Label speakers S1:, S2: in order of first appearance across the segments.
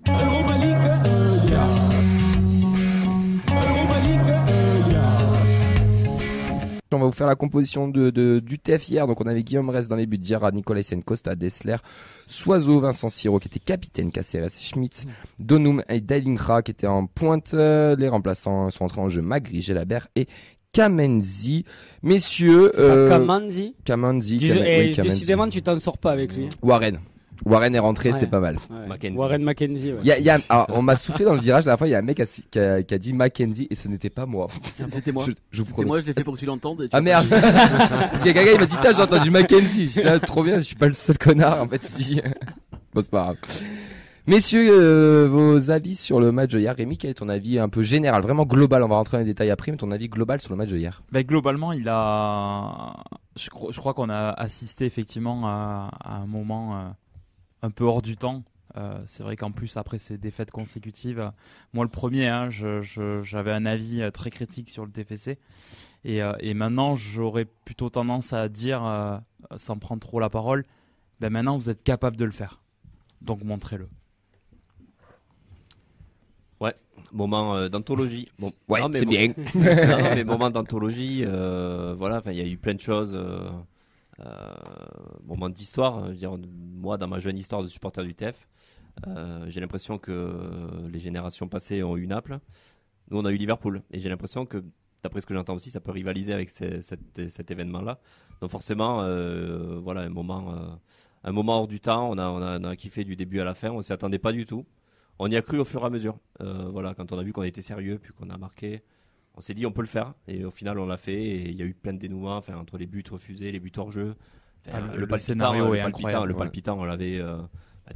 S1: Europa League, Europa League,
S2: On va vous faire la composition du TF hier. Donc on avait Guillaume Rest dans les buts, Gerrard, Nicolaisen, Costa, Dessler, Soiseau, Vincent Siro qui était capitaine, Caceres, Schmitz, Donum et Dailingra qui étaient en pointe. Les remplaçants sont entrés en jeu Magri, Gelabert et Kamenzi. Messieurs,
S3: Kamanzi.
S2: Kamanzi.
S3: Décidément, tu t'en sors pas avec lui.
S2: Warren est rentré,
S3: Ouais.
S2: c'était pas mal.
S3: Ouais.
S4: Mackenzie.
S3: Warren Mackenzie. Ouais.
S2: Alors, on m'a soufflé dans le virage la dernière fois, il y a un mec qui a dit Mackenzie et ce n'était pas moi.
S4: C'était moi.
S2: Je vous
S4: C'était
S2: promets.
S4: moi, je l'ai fait pour que tu l'entendes. et tu
S2: Ah
S4: as
S2: merde.
S4: pas-
S2: Parce qu'il y a quelqu'un qui m'a dit j'ai entendu Mackenzie. Je dis trop bien, je suis pas le seul connard en fait si. Bon c'est pas grave. Messieurs, vos avis sur le match de hier. Rémi, quel est ton avis un peu général, vraiment global? On va rentrer dans les détails après, mais ton avis global sur le match de hier.
S5: Globalement, je crois qu'on a assisté effectivement à un moment un peu hors du temps. C'est vrai qu'en plus, après ces défaites consécutives, moi le premier, j'avais un avis très critique sur le TFC. Et maintenant, j'aurais plutôt tendance à dire, sans prendre trop la parole, maintenant vous êtes capable de le faire. Donc montrez-le.
S4: Moment d'anthologie. Bon,
S2: Ouais,
S4: non, mais
S2: c'est bien.
S4: non, mais moment d'anthologie. Voilà, enfin, il y a eu plein de choses. Moment d'histoire. Je veux dire, moi, dans ma jeune histoire de supporter du TEF, j'ai l'impression que les générations passées ont eu Naples. Nous, on a eu Liverpool. Et j'ai l'impression que, d'après ce que j'entends aussi, ça peut rivaliser avec cet événement-là. Donc forcément, voilà, un moment hors du temps. On a kiffé du début à la fin. On s'y attendait pas du tout. On y a cru au fur et à mesure. Voilà, quand on a vu qu'on était sérieux, puis qu'on a marqué, on s'est dit on peut le faire. Et au final, on l'a fait. Et il y a eu plein de dénouements, enfin, entre les buts refusés, les buts hors jeu. Enfin,
S5: Le scénario est incroyable.
S4: Le palpitant, on l'avait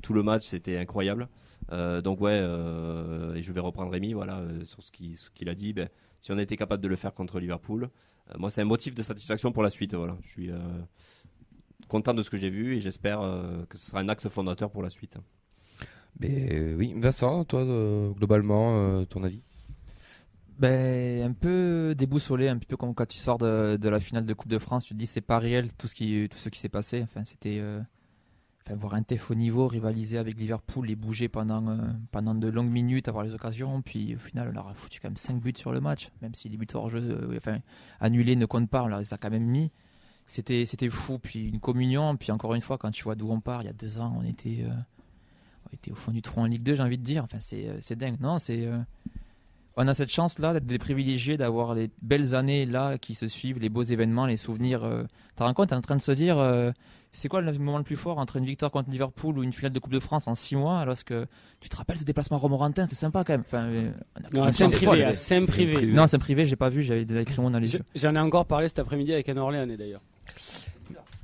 S4: tout le match, c'était incroyable. Donc ouais, et je vais reprendre Rémi, voilà, sur ce qu'il a dit. Si on était capable de le faire contre Liverpool, moi c'est un motif de satisfaction pour la suite. Voilà, je suis content de ce que j'ai vu et j'espère que ce sera un acte fondateur pour la suite.
S2: Oui, Vincent, toi, globalement, ton avis?
S6: Un peu déboussolé, un petit peu comme quand tu sors de la finale de Coupe de France, tu te dis c'est pas réel tout ce qui s'est passé. Enfin, c'était voir un TEF au niveau, rivaliser avec Liverpool et bouger pendant de longues minutes, avoir les occasions, puis au final on leur a foutu quand même 5 buts sur le match, même si les buts hors jeu, annulés ne comptent pas, on leur les a quand même mis. C'était fou, puis une communion, puis encore une fois quand tu vois d'où on part, il y a 2 ans on était au fond du trou en Ligue 2, j'ai envie de dire. Enfin, c'est dingue. Non, on a cette chance-là d'être des privilégiés, d'avoir les belles années là qui se suivent, les beaux événements, les souvenirs. Tu te rends compte, tu es en train de se dire, c'est quoi le moment le plus fort entre une victoire contre Liverpool ou une finale de Coupe de France en 6 mois, alors que tu te rappelles ce déplacement à Romorantin, c'était sympa quand même. Enfin,
S3: Saint-Privé.
S6: Non, Saint-Privé, j'ai pas vu, j'avais des lacrymons dans les yeux.
S3: J'en ai encore parlé cet après-midi avec un Orléanais d'ailleurs.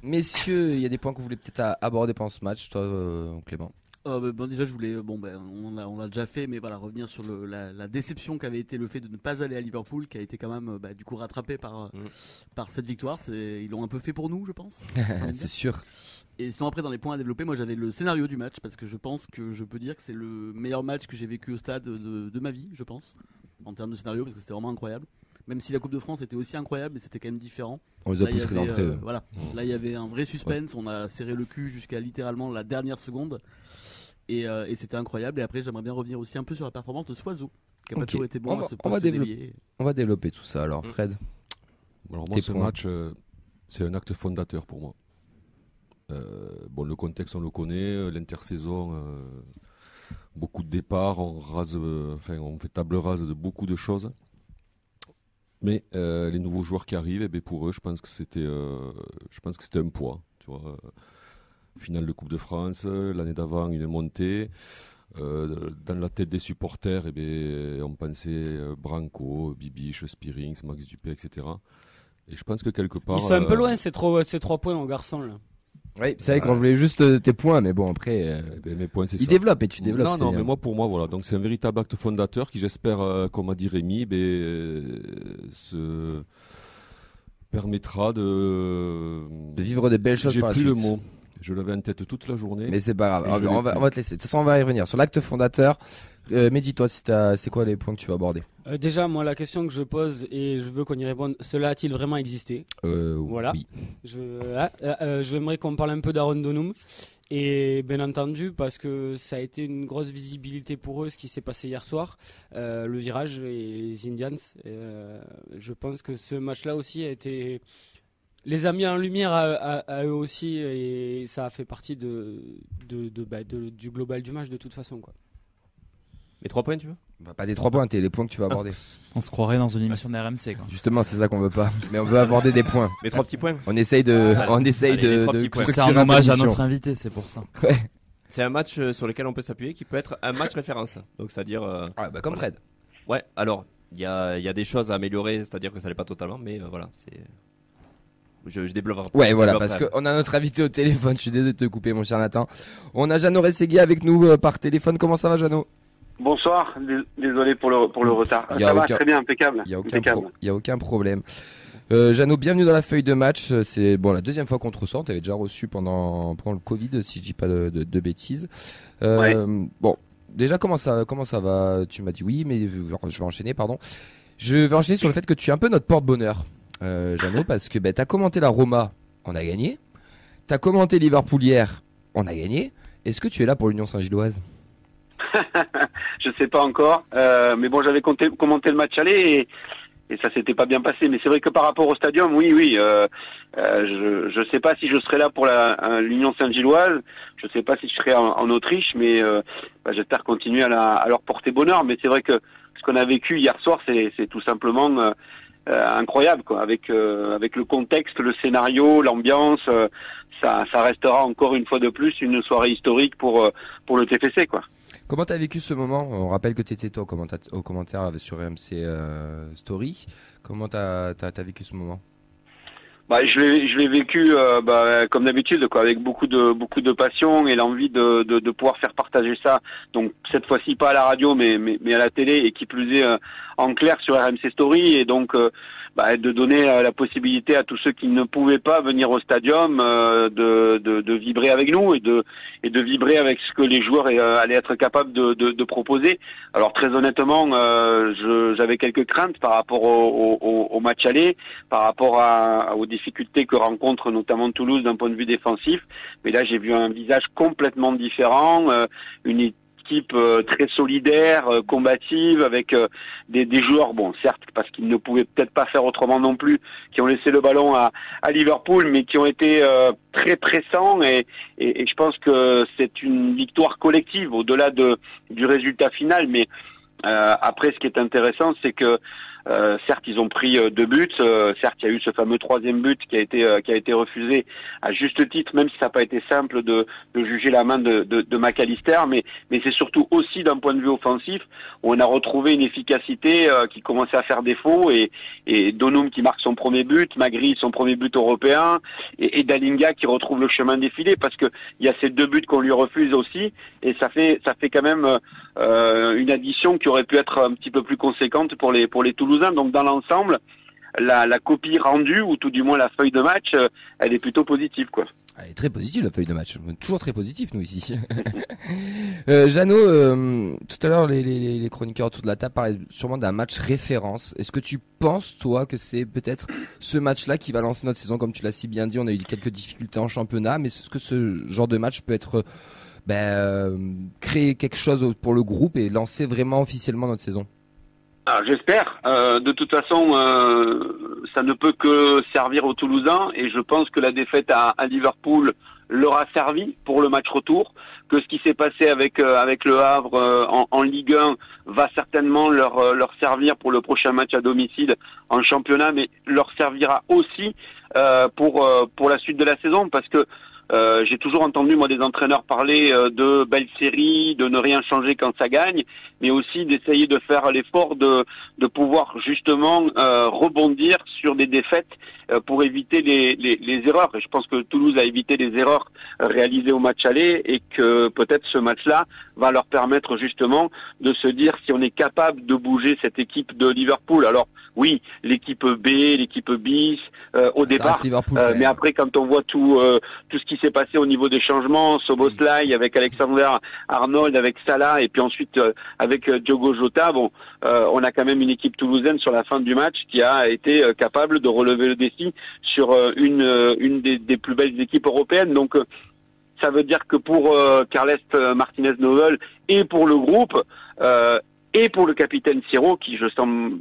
S2: Messieurs, il y a des points que vous voulez peut-être aborder pendant ce match, toi, Clément.
S4: Déjà, je voulais, on l'a déjà fait, mais voilà, revenir sur la déception qu'avait été le fait de ne pas aller à Liverpool, qui a été quand même, du coup, rattrapé par cette victoire. Ils l'ont un peu fait pour nous, je pense.
S2: C'est sûr.
S4: Et sinon, après, dans les points à développer, moi, j'avais le scénario du match, parce que je pense que je peux dire que c'est le meilleur match que j'ai vécu au stade de ma vie, je pense, en termes de scénario, parce que c'était vraiment incroyable. Même si la Coupe de France était aussi incroyable, mais c'était quand même différent.
S2: On les a poussés d'entrée.
S4: Voilà. Là, il y avait un vrai suspense. Ouais. On a serré le cul jusqu'à littéralement la dernière seconde. Et c'était incroyable. Et après, j'aimerais bien revenir aussi un peu sur la performance de Soiseau, qui n'a pas toujours été bon à ce poste délié.
S2: On va développer tout ça. Alors, Fred.
S7: Alors moi, ce match, c'est un acte fondateur pour moi. Le contexte, on le connaît. L'intersaison, beaucoup de départs. On fait table rase de beaucoup de choses. Mais les nouveaux joueurs qui arrivent, pour eux, je pense que c'était un poids. Tu vois, finale de Coupe de France, l'année d'avant, une montée. Dans la tête des supporters, on pensait Branco, Bibiche, Spearings, Max Dupé, etc. Et je pense que quelque part...
S3: Ils sont un peu loin ces 3 points aux garçons là.
S2: Oui, c'est vrai qu'on voulait juste tes points, mais bon, après,
S7: mes points, c'est
S2: ils
S7: ça.
S2: développent et tu développes.
S7: Non, mais pour moi, voilà. Donc, c'est un véritable acte fondateur qui, j'espère, comme a dit Rémi, se permettra de
S2: vivre de belles choses par la suite.
S7: J'ai plus le mot. Je l'avais en tête toute la journée.
S2: Mais c'est pas grave. On va te laisser. De toute façon, on va y revenir. Sur l'acte fondateur, Mehdi, toi, c'est quoi les points que tu vas aborder?
S3: Déjà, moi, la question que je pose et je veux qu'on y réponde, cela a-t-il vraiment existé? Voilà.
S2: Oui.
S3: J'aimerais qu'on parle un peu d'Aaron Donum Et bien entendu, parce que ça a été une grosse visibilité pour eux, ce qui s'est passé hier soir, le virage et les Indians. Je pense que ce match-là aussi les a mis en lumière à eux aussi, et ça a fait partie du global du match de toute façon, quoi.
S4: Mais 3 points, tu veux?
S2: Bah, pas des 3 points, t'es les points que tu vas aborder.
S5: On se croirait dans une émission d'RMC, quoi.
S2: Justement, c'est ça qu'on veut pas. Mais on veut aborder des points.
S4: Mais 3 petits points.
S2: On essaye de
S4: les 3 petits points.
S5: C'est
S2: structurer
S5: un hommage à
S2: l'émission.
S5: notre invité, c'est pour ça.
S2: Ouais.
S4: C'est un match sur lequel on peut s'appuyer qui peut être un match référence. Donc, c'est-à-dire.
S2: Ah, bah, comme Fred.
S4: Ouais, alors, il y a des choses à améliorer, c'est-à-dire que ça l'est pas totalement, mais voilà, c'est. Je développe.
S2: Ouais, voilà, parce qu'on a notre invité au téléphone. Je suis désolé de te couper, mon cher Nathan. On a Jeannot Rességui avec nous par téléphone. Comment ça va, Jeannot?
S8: Bonsoir, désolé pour le retard.
S2: Y a
S8: Ça va
S2: aucun-
S8: très bien, impeccable.
S2: Il y
S8: Impeccable.
S2: a aucun problème. Jeannot, bienvenue dans la feuille de match. C'est bon la deuxième fois qu'on te ressent. T'avais déjà reçu pendant le Covid, si je dis pas de bêtises.
S8: Ouais.
S2: Bon, déjà comment ça va? Tu m'as dit oui, mais je vais enchaîner, pardon. Je vais enchaîner sur le fait que tu es un peu notre porte-bonheur, Jeannot, parce que t'as commenté la Roma, on a gagné. T'as commenté Liverpool hier, on a gagné. Est-ce que tu es là pour l'Union Saint-Gilloise?
S8: Je sais pas encore, mais bon, j'avais commenté le match aller et ça s'était pas bien passé. Mais c'est vrai que par rapport au stadium, oui. Je sais pas si je serai là pour l'Union Saint-Gilloise. Je sais pas si je serai en Autriche, mais j'espère continuer à leur porter bonheur. Mais c'est vrai que ce qu'on a vécu hier soir, c'est tout simplement incroyable, quoi. Avec le contexte, le scénario, l'ambiance, ça restera encore une fois de plus une soirée historique pour le TFC, quoi.
S2: Comment t'as vécu ce moment? On rappelle que t'étais toi au commentaire sur RMC Story. Comment t'as vécu ce moment?
S8: Je l'ai vécu comme d'habitude, quoi, avec beaucoup de passion et l'envie de pouvoir faire partager ça. Donc cette fois-ci pas à la radio, mais à la télé, et qui plus est en clair sur RMC Story, et donc de donner la possibilité à tous ceux qui ne pouvaient pas venir au stadium de vibrer avec nous et de vibrer avec ce que les joueurs allaient être capables de proposer. Alors très honnêtement, j'avais quelques craintes par rapport au match aller, par rapport aux difficultés que rencontre notamment Toulouse d'un point de vue défensif. Mais là, j'ai vu un visage complètement différent, une équipe très solidaire, combative, avec des joueurs, bon, certes, parce qu'ils ne pouvaient peut-être pas faire autrement non plus, qui ont laissé le ballon à Liverpool, mais qui ont été très pressants, et je pense que c'est une victoire collective au-delà du résultat final. Mais après, ce qui est intéressant, c'est que certes, ils ont pris 2 buts. Certes, il y a eu ce fameux 3e but qui a été refusé à juste titre, même si ça n'a pas été simple de juger la main de McAllister. Mais c'est surtout aussi d'un point de vue offensif où on a retrouvé une efficacité qui commençait à faire défaut, et Donum qui marque son premier but, Magri son premier but européen, et Dalinga qui retrouve le chemin défilé, parce que il y a ces 2 buts qu'on lui refuse aussi, et ça fait quand même une addition qui aurait pu être un petit peu plus conséquente pour les Toulousains. Donc dans l'ensemble, la copie rendue, ou tout du moins la feuille de match, elle est plutôt positive, quoi.
S2: Elle est très positive, la feuille de match. Toujours très positif, nous, ici. Jeannot, tout à l'heure, les chroniqueurs autour de la table parlaient sûrement d'un match référence. Est-ce que tu penses, toi, que c'est peut-être ce match-là qui va lancer notre saison? Comme tu l'as si bien dit, on a eu quelques difficultés en championnat, mais est-ce que ce genre de match peut être créer quelque chose pour le groupe et lancer vraiment officiellement notre saison?
S8: Alors, j'espère. De toute façon, ça ne peut que servir aux Toulousains, et je pense que la défaite à Liverpool leur a servi pour le match retour, que ce qui s'est passé avec le Havre en Ligue 1 va certainement leur servir pour le prochain match à domicile en championnat, mais leur servira aussi pour la suite de la saison, parce que j'ai toujours entendu, moi, des entraîneurs parler de belles séries, de ne rien changer quand ça gagne, mais aussi d'essayer de faire l'effort de pouvoir justement rebondir sur des défaites pour éviter les erreurs. Et je pense que Toulouse a évité les erreurs réalisées au match aller, et que peut-être ce match-là va leur permettre justement de se dire si on est capable de bouger cette équipe de Liverpool. Alors oui, l'équipe B, l'équipe bis au départ, mais après, quand on voit tout ce qui s'est passé au niveau des changements, Soboslai avec Alexander Arnold, avec Salah, et puis ensuite avec Diogo Jota, on a quand même une équipe toulousaine sur la fin du match qui a été capable de relever le défi sur une des plus belles équipes européennes. Donc ça veut dire que pour Carles Martinez-Novel et pour le groupe, et pour le capitaine Siro, qui je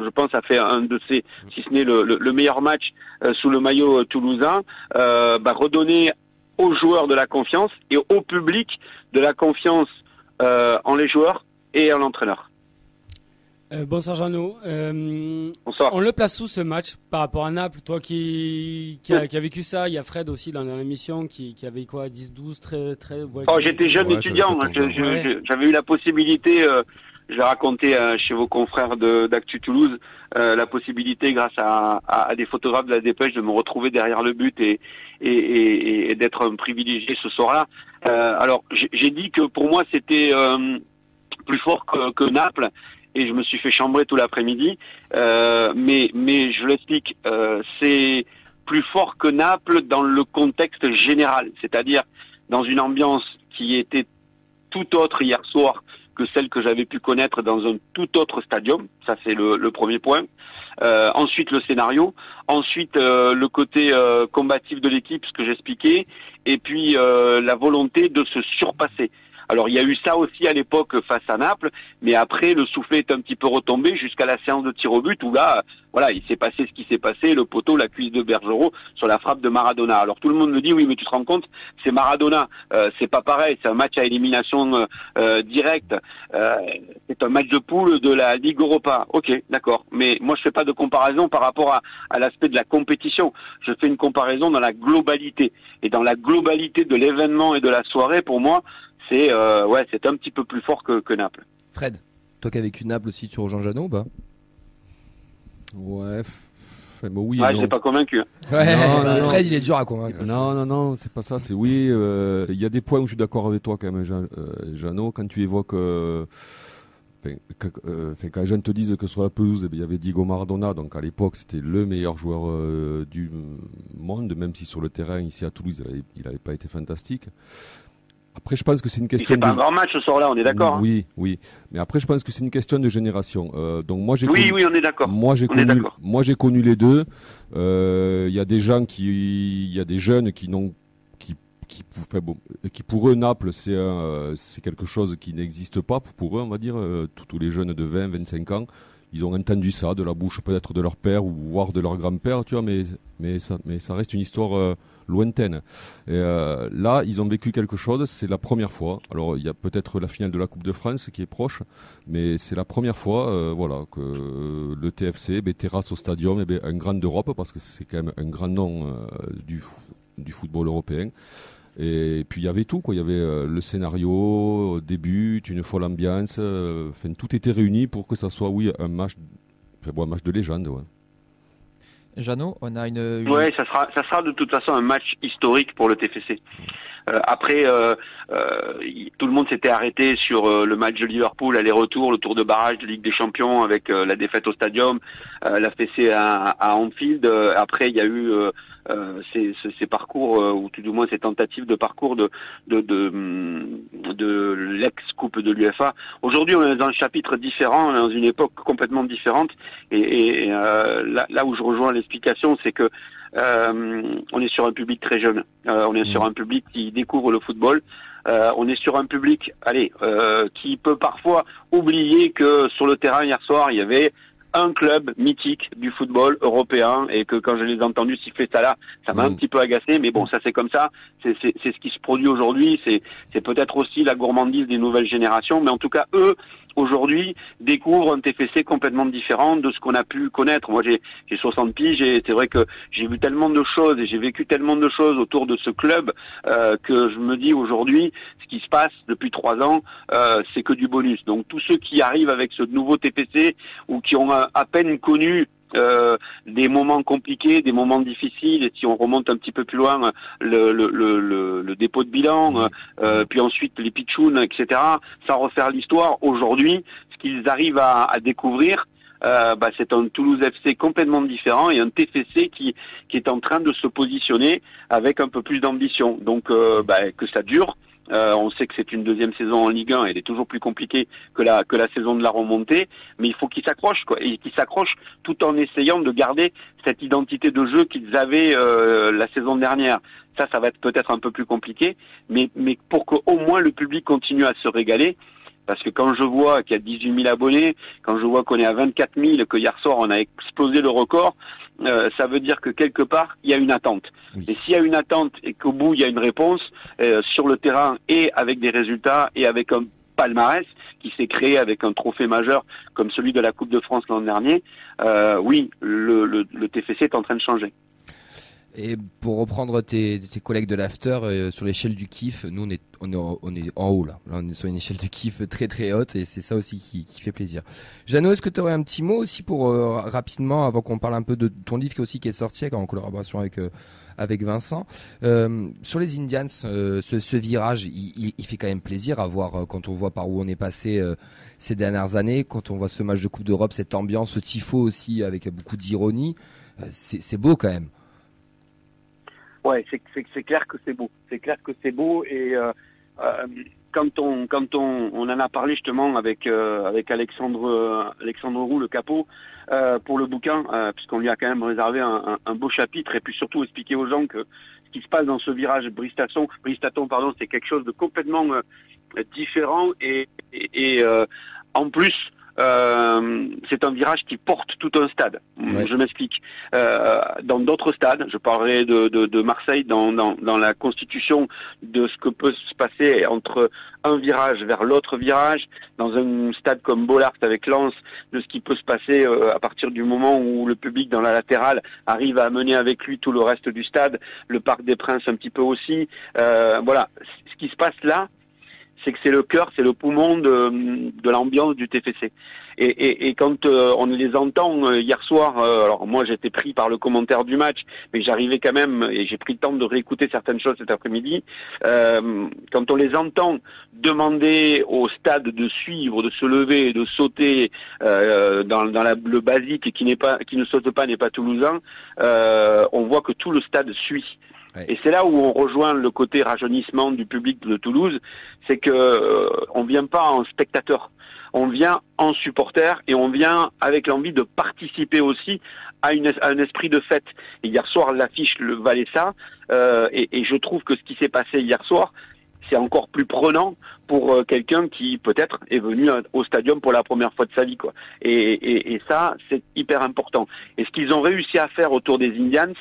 S8: pense a fait un de ses, si ce n'est le meilleur match sous le maillot toulousain, redonner aux joueurs de la confiance et au public de la confiance en les joueurs et en l'entraîneur.
S3: Bonsoir Jeannot.
S8: Bonsoir.
S3: On le place où ce match par rapport à Naples? Toi qui a vécu ça, il y a Fred aussi dans l'émission qui avait quoi, 10, 12, très...
S8: J'étais jeune étudiant, j'avais eu la possibilité... j'ai raconté chez vos confrères d'Actu Toulouse la possibilité, grâce à des photographes de la Dépêche, de me retrouver derrière le but et d'être un privilégié ce soir-là. Alors, j'ai dit que pour moi, c'était plus fort que Naples, et je me suis fait chambrer tout l'après-midi. Mais je l'explique, c'est plus fort que Naples dans le contexte général, c'est-à-dire dans une ambiance qui était tout autre hier soir que celle que j'avais pu connaître dans un tout autre stadium. Ça, c'est le premier point. Ensuite, le scénario. Ensuite, le côté combatif de l'équipe, ce que j'expliquais. Et puis, la volonté de se surpasser. Alors, il y a eu ça aussi à l'époque face à Naples, mais après, le soufflet est un petit peu retombé jusqu'à la séance de tir au but où là, voilà, il s'est passé ce qui s'est passé, le poteau, la cuisse de Bergerot sur la frappe de Maradona. Alors, tout le monde me dit, oui, mais tu te rends compte, c'est Maradona, c'est pas pareil, c'est un match à élimination directe, c'est un match de poule de la Ligue Europa. Ok, d'accord, mais moi, je fais pas de comparaison par rapport à l'aspect de la compétition. Je fais une comparaison dans la globalité. Et dans la globalité de l'événement et de la soirée, pour moi, c'est un petit peu plus fort que Naples.
S2: Fred, toi qui as vécu Naples aussi, tu rejoins Jeannot ou pas?
S7: Ouais, oui.
S8: Ouais, je n'ai pas convaincu.
S2: Ouais, non. Fred, il est dur à convaincre.
S7: Non, c'est pas ça. C'est oui. Il y a des points où je suis d'accord avec toi quand même, Jeannot, quand tu évoques. Quand les gens te disent que sur la pelouse, il y avait Diego Maradona, donc à l'époque c'était le meilleur joueur du monde, même si sur le terrain ici à Toulouse il avait pas été fantastique. Après, je pense que c'est une question.
S8: C'est pas un grand match ce soir-là, on est d'accord.
S7: Oui. Mais après, je pense que c'est une question de génération. Donc moi,
S8: oui, on est d'accord.
S7: Moi, j'ai connu les deux. Il y a des jeunes qui pour eux Naples c'est quelque chose qui n'existe pas pour eux, on va dire. Tous les jeunes de 20, 25 ans, ils ont entendu ça de la bouche peut-être de leur père ou voire de leur grand-père, tu vois. Mais ça reste une histoire lointaine. Et là, ils ont vécu quelque chose, c'est la première fois. Alors, il y a peut-être la finale de la Coupe de France qui est proche, mais c'est la première fois que le TFC terrasse au stadium un grand d'Europe, parce que c'est quand même un grand nom du football européen. Et puis il y avait tout, quoi. Il y avait le scénario, début, une folle ambiance, tout était réuni pour que ça soit un match de légende, ouais.
S6: Jeannot, on a une...
S8: Ouais, ça sera de toute façon un match historique pour le TFC. Après, tout le monde s'était arrêté sur le match de Liverpool, aller-retour, le tour de barrage de Ligue des Champions avec la défaite au Stadium, la fessée à Anfield. Après, il y a eu ces parcours, ou tout du moins ces tentatives de parcours de l'ex-coupe de l'UEFA. Aujourd'hui, on est dans un chapitre différent, on est dans une époque complètement différente. Et là où je rejoins l'explication, c'est que on est sur un public très jeune. On est sur un public qui découvre le football. On est sur un public, qui peut parfois oublier que sur le terrain hier soir, il y avait un club mythique du football européen, et que quand je les ai entendus siffler ça là, ça m'a un petit peu agacé, mais bon, ça c'est comme ça, c'est ce qui se produit aujourd'hui, c'est peut-être aussi la gourmandise des nouvelles générations, mais en tout cas, eux, aujourd'hui, découvrent un TFC complètement différent de ce qu'on a pu connaître. Moi, j'ai 60 piges, et c'est vrai que j'ai vu tellement de choses, et j'ai vécu tellement de choses autour de ce club, que je me dis aujourd'hui, ce qui se passe depuis 3 ans, c'est que du bonus. Donc tous ceux qui arrivent avec ce nouveau TFC, ou qui ont à peine connu des moments compliqués, des moments difficiles, et si on remonte un petit peu plus loin, le dépôt de bilan, puis ensuite les pitchouns, etc., sans refaire l'histoire, aujourd'hui, ce qu'ils arrivent à découvrir, c'est un Toulouse FC complètement différent, et un TFC qui est en train de se positionner avec un peu plus d'ambition. Donc que ça dure, On sait que c'est une deuxième saison en Ligue 1, elle est toujours plus compliquée que la saison de la remontée, mais il faut qu'ils s'accrochent, quoi, et qu'ils s'accrochent tout en essayant de garder cette identité de jeu qu'ils avaient la saison dernière. Ça va être peut-être un peu plus compliqué, mais pour qu'au moins le public continue à se régaler. Parce que quand je vois qu'il y a 18 000 abonnés, quand je vois qu'on est à 24 000, que hier soir on a explosé le record, ça veut dire que quelque part il y a une attente. Oui. Et s'il y a une attente et qu'au bout il y a une réponse sur le terrain et avec des résultats et avec un palmarès qui s'est créé avec un trophée majeur comme celui de la Coupe de France l'an dernier, oui, le TFC est en train de changer.
S2: Et pour reprendre tes collègues de l'after, sur l'échelle du kiff, nous on est en haut là. Là on est sur une échelle de kiff très très haute et c'est ça aussi qui fait plaisir. Jeannot, est-ce que tu aurais un petit mot aussi pour rapidement, avant qu'on parle un peu de ton livre qui est sorti en collaboration avec Vincent, sur les Indians, ce virage, il fait quand même plaisir à voir quand on voit par où on est passé ces dernières années, quand on voit ce match de Coupe d'Europe, cette ambiance, ce tifo aussi avec beaucoup d'ironie, c'est beau quand même.
S8: Ouais, c'est clair que c'est beau. C'est clair que c'est beau et quand on en a parlé justement avec Alexandre Roux, le capot, pour le bouquin, puisqu'on lui a quand même réservé un beau chapitre et puis surtout expliquer aux gens que ce qui se passe dans ce virage Bristaton, c'est quelque chose de complètement différent et en plus. C'est un virage qui porte tout un stade. Ouais. Je m'explique. Dans d'autres stades, je parlerai de Marseille dans la constitution de ce que peut se passer entre un virage vers l'autre virage, dans un stade comme Bollaert avec Lens, de ce qui peut se passer à partir du moment où le public dans la latérale arrive à amener avec lui tout le reste du stade, le Parc des Princes un petit peu aussi. Voilà, ce qui se passe là, c'est que c'est le cœur, c'est le poumon de l'ambiance du TFC. Et quand on les entend hier soir, alors moi j'étais pris par le commentaire du match, mais j'arrivais quand même, et j'ai pris le temps de réécouter certaines choses cet après-midi, quand on les entend demander au stade de suivre, de se lever, de sauter dans le basique et qui ne saute pas n'est pas toulousain, on voit que tout le stade suit. Ouais. Et c'est là où on rejoint le côté rajeunissement du public de Toulouse, c'est que on vient pas en spectateur, on vient en supporter et on vient avec l'envie de participer aussi à un esprit de fête. Et hier soir, l'affiche le valait ça, et je trouve que ce qui s'est passé hier soir, c'est encore plus prenant pour quelqu'un qui peut-être est venu au stadium pour la première fois de sa vie, quoi. Et ça, c'est hyper important. Et ce qu'ils ont réussi à faire autour des Indians,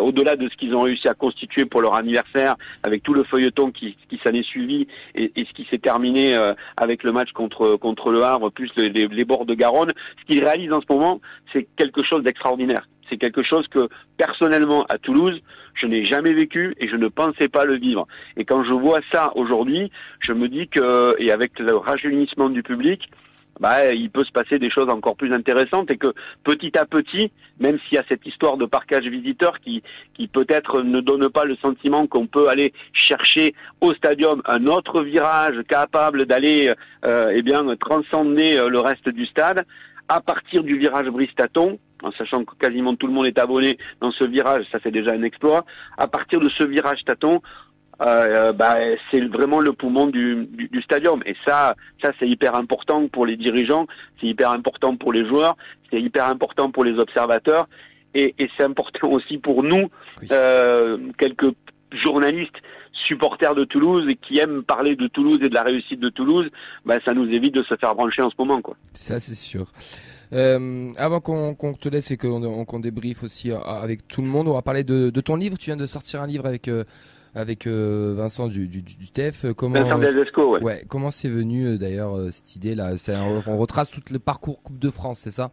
S8: au-delà de ce qu'ils ont réussi à constituer pour leur anniversaire, avec tout le feuilleton qui s'en est suivi et ce qui s'est terminé avec le match contre le Havre, plus les bords de Garonne, ce qu'ils réalisent en ce moment, c'est quelque chose d'extraordinaire. C'est quelque chose que, personnellement, à Toulouse, je n'ai jamais vécu et je ne pensais pas le vivre. Et quand je vois ça aujourd'hui, je me dis que, et avec le rajeunissement du public, il peut se passer des choses encore plus intéressantes et que petit à petit, même s'il y a cette histoire de parquage visiteur qui peut-être ne donne pas le sentiment qu'on peut aller chercher au stadium un autre virage capable d'aller transcender le reste du stade, à partir du virage Bristaton, en sachant que quasiment tout le monde est abonné dans ce virage, ça c'est déjà un exploit. À partir de ce virage Taton, c'est vraiment le poumon du stadium. Et ça c'est hyper important pour les dirigeants, c'est hyper important pour les joueurs, c'est hyper important pour les observateurs, et c'est important aussi pour nous, oui. Quelques journalistes supporters de Toulouse et qui aiment parler de Toulouse et de la réussite de Toulouse, ça nous évite de se faire brancher en ce moment, quoi.
S2: Ça c'est sûr. Avant qu'on te laisse et qu'on débriefe aussi avec tout le monde, on va parler de ton livre. Tu viens de sortir un livre avec Vincent du TEF.
S8: Vincent Delesco, ouais.
S2: Ouais. Comment c'est venu d'ailleurs cette idée là? On retrace tout le parcours Coupe de France, c'est ça?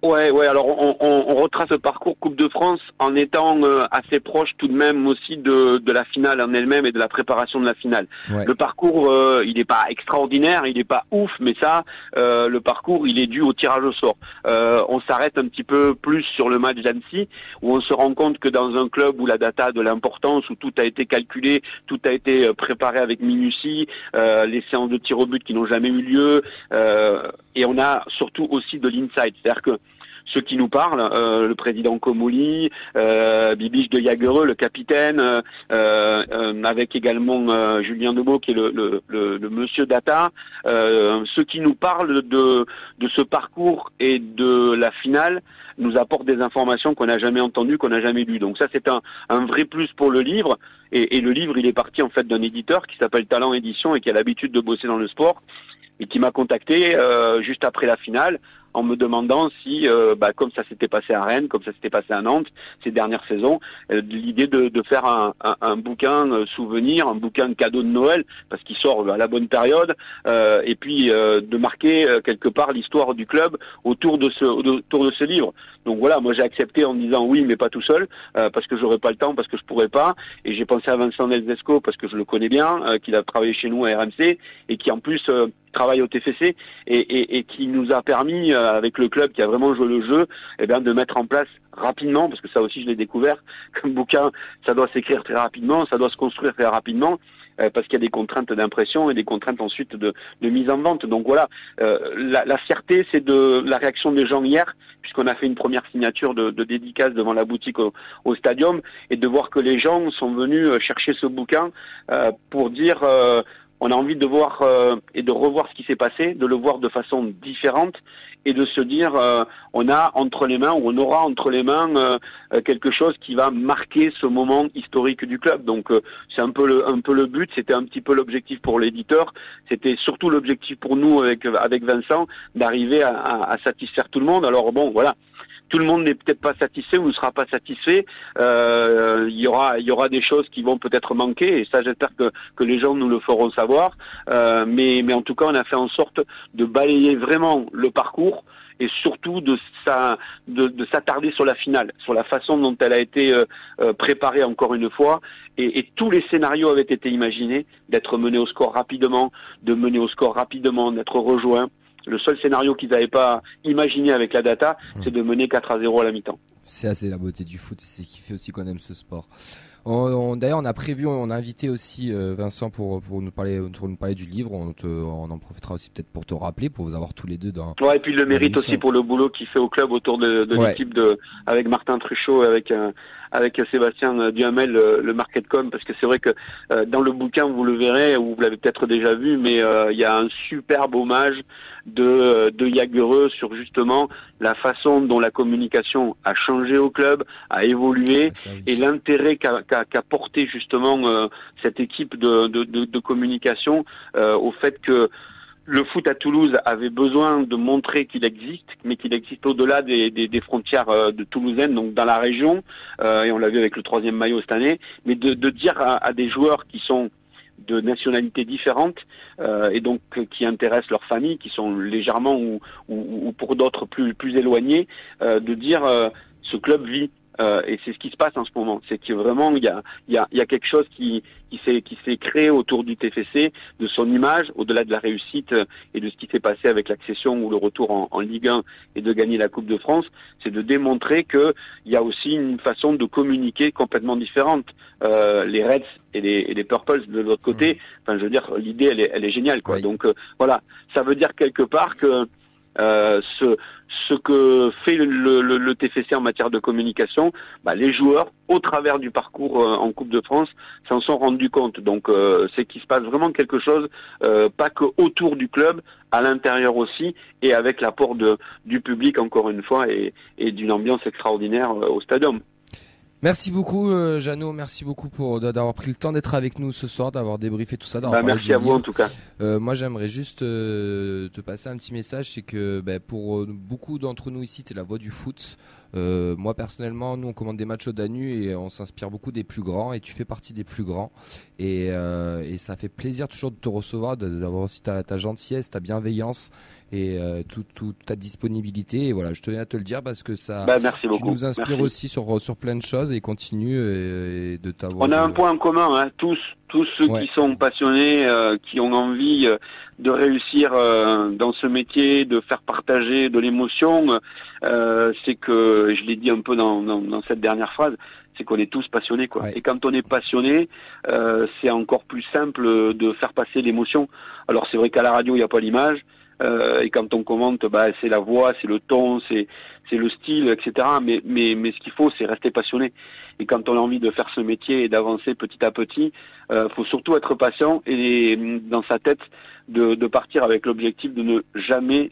S8: Ouais. Alors on retrace le parcours Coupe de France en étant assez proche tout de même aussi de la finale en elle-même et de la préparation de la finale. Ouais. Le parcours, il n'est pas extraordinaire, il n'est pas ouf, mais ça, le parcours, il est dû au tirage au sort. On s'arrête un petit peu plus sur le match d'Annecy, où on se rend compte que dans un club où la data a de l'importance, où tout a été calculé, tout a été préparé avec minutie, les séances de tir au but qui n'ont jamais eu lieu, et on a surtout aussi de l'insight, c'est-à-dire que ceux qui nous parlent, le président Comolli, Bibiche de Jagereux, le capitaine, avec également Julien Debeau qui est le monsieur data, ceux qui nous parlent de ce parcours et de la finale nous apportent des informations qu'on n'a jamais entendues, qu'on n'a jamais lues. Donc ça, c'est un vrai plus pour le livre. Et le livre, il est parti en fait d'un éditeur qui s'appelle Talent Édition et qui a l'habitude de bosser dans le sport et qui m'a contacté juste après la finale en me demandant si, comme ça s'était passé à Rennes, comme ça s'était passé à Nantes ces dernières saisons, l'idée de faire un bouquin souvenir, un bouquin de cadeau de Noël, parce qu'il sort à la bonne période, et puis de marquer quelque part l'histoire du club autour de ce livre. Donc voilà, moi j'ai accepté en disant oui, mais pas tout seul, parce que j'aurais pas le temps, parce que je pourrais pas. Et j'ai pensé à Vincent Delzesco parce que je le connais bien, qu'il a travaillé chez nous à RMC et qui en plus travaille au TFC et qui nous a permis avec le club qui a vraiment joué le jeu, de mettre en place rapidement, parce que ça aussi je l'ai découvert, qu'un bouquin ça doit s'écrire très rapidement, ça doit se construire très rapidement. Parce qu'il y a des contraintes d'impression et des contraintes ensuite de mise en vente. Donc voilà, la fierté, c'est de la réaction des gens hier, puisqu'on a fait une première signature de dédicace devant la boutique au stadium, et de voir que les gens sont venus chercher ce bouquin pour dire on a envie de voir et de revoir ce qui s'est passé, de le voir de façon différente, et de se dire on a entre les mains, ou on aura entre les mains quelque chose qui va marquer ce moment historique du club. Donc c'est un peu le but, c'était un petit peu l'objectif pour l'éditeur, c'était surtout l'objectif pour nous avec Vincent, d'arriver à satisfaire tout le monde. Alors bon, voilà. Tout le monde n'est peut-être pas satisfait ou ne sera pas satisfait. Il y aura des choses qui vont peut-être manquer, et ça j'espère que les gens nous le feront savoir. Mais en tout cas, on a fait en sorte de balayer vraiment le parcours et surtout de s'attarder sur la finale, sur la façon dont elle a été préparée encore une fois. Et tous les scénarios avaient été imaginés, d'être mené au score rapidement, d'être rejoint. Le seul scénario qu'ils n'avaient pas imaginé avec la data, c'est de mener 4-0 à la mi-temps.
S2: C'est assez la beauté du foot, c'est ce qui fait aussi qu'on aime ce sport. D'ailleurs, on a invité aussi Vincent pour nous parler du livre. On en profitera aussi peut-être pour te rappeler, pour vous avoir tous les deux dans.
S8: Ouais, et puis il le mérite aussi pour le boulot qu'il fait au club autour de l'équipe avec Martin Truchot, avec Sébastien Duhamel, le market.com, parce que c'est vrai que dans le bouquin, vous le verrez, ou vous l'avez peut-être déjà vu, mais il y a un superbe hommage de Jagereux sur justement la façon dont la communication a changé au club, a évolué, et l'intérêt qu'a porté justement cette équipe de communication au fait que le foot à Toulouse avait besoin de montrer qu'il existe, mais qu'il existe au-delà des frontières de toulousaines, donc dans la région, et on l'a vu avec le 3e maillot cette année, mais de dire à des joueurs qui sont de nationalités différentes et donc qui intéressent leurs familles, qui sont légèrement ou pour d'autres plus éloignés, de dire ce club vit. Et c'est ce qui se passe en ce moment, c'est que vraiment il y a quelque chose qui s'est créé autour du TFC, de son image, au-delà de la réussite et de ce qui s'est passé avec l'accession ou le retour en Ligue 1 et de gagner la Coupe de France, c'est de démontrer que il y a aussi une façon de communiquer complètement différente. Les Reds et les Purples de l'autre côté, enfin je veux dire l'idée elle est géniale quoi. Oui. Donc voilà, ça veut dire quelque part que ce que fait le TFC en matière de communication, les joueurs, au travers du parcours en Coupe de France, s'en sont rendus compte. Donc c'est qu'il se passe vraiment quelque chose, pas que autour du club, à l'intérieur aussi, et avec l'apport du public encore une fois, et d'une ambiance extraordinaire au stadium.
S2: Merci beaucoup Jeannot, merci beaucoup d'avoir pris le temps d'être avec nous ce soir, d'avoir débriefé tout ça.
S8: Merci à vous en tout cas.
S2: Moi j'aimerais juste te passer un petit message, c'est que pour beaucoup d'entre nous ici, t'es la voix du foot. Moi personnellement, nous on commande des matchs au Danube et on s'inspire beaucoup des plus grands, et tu fais partie des plus grands, et ça fait plaisir toujours de te recevoir, d'avoir aussi ta gentillesse, ta bienveillance et toute ta disponibilité. Et voilà, je tenais à te le dire parce que ça
S8: merci beaucoup.
S2: Tu nous inspires aussi sur plein de choses, et continue et de t'avoir.
S8: On a un point en commun, hein, tous ceux qui sont passionnés, qui ont envie de réussir dans ce métier, de faire partager de l'émotion, c'est que, je l'ai dit un peu dans cette dernière phrase, c'est qu'on est tous passionnés quoi. Ouais. Et quand on est passionné, c'est encore plus simple de faire passer l'émotion. Alors c'est vrai qu'à la radio il n'y a pas l'image, et quand on commente, c'est la voix, c'est le ton, c'est le style, etc. Mais ce qu'il faut, c'est rester passionné. Et quand on a envie de faire ce métier et d'avancer petit à petit, faut surtout être patient et dans sa tête de partir avec l'objectif de ne jamais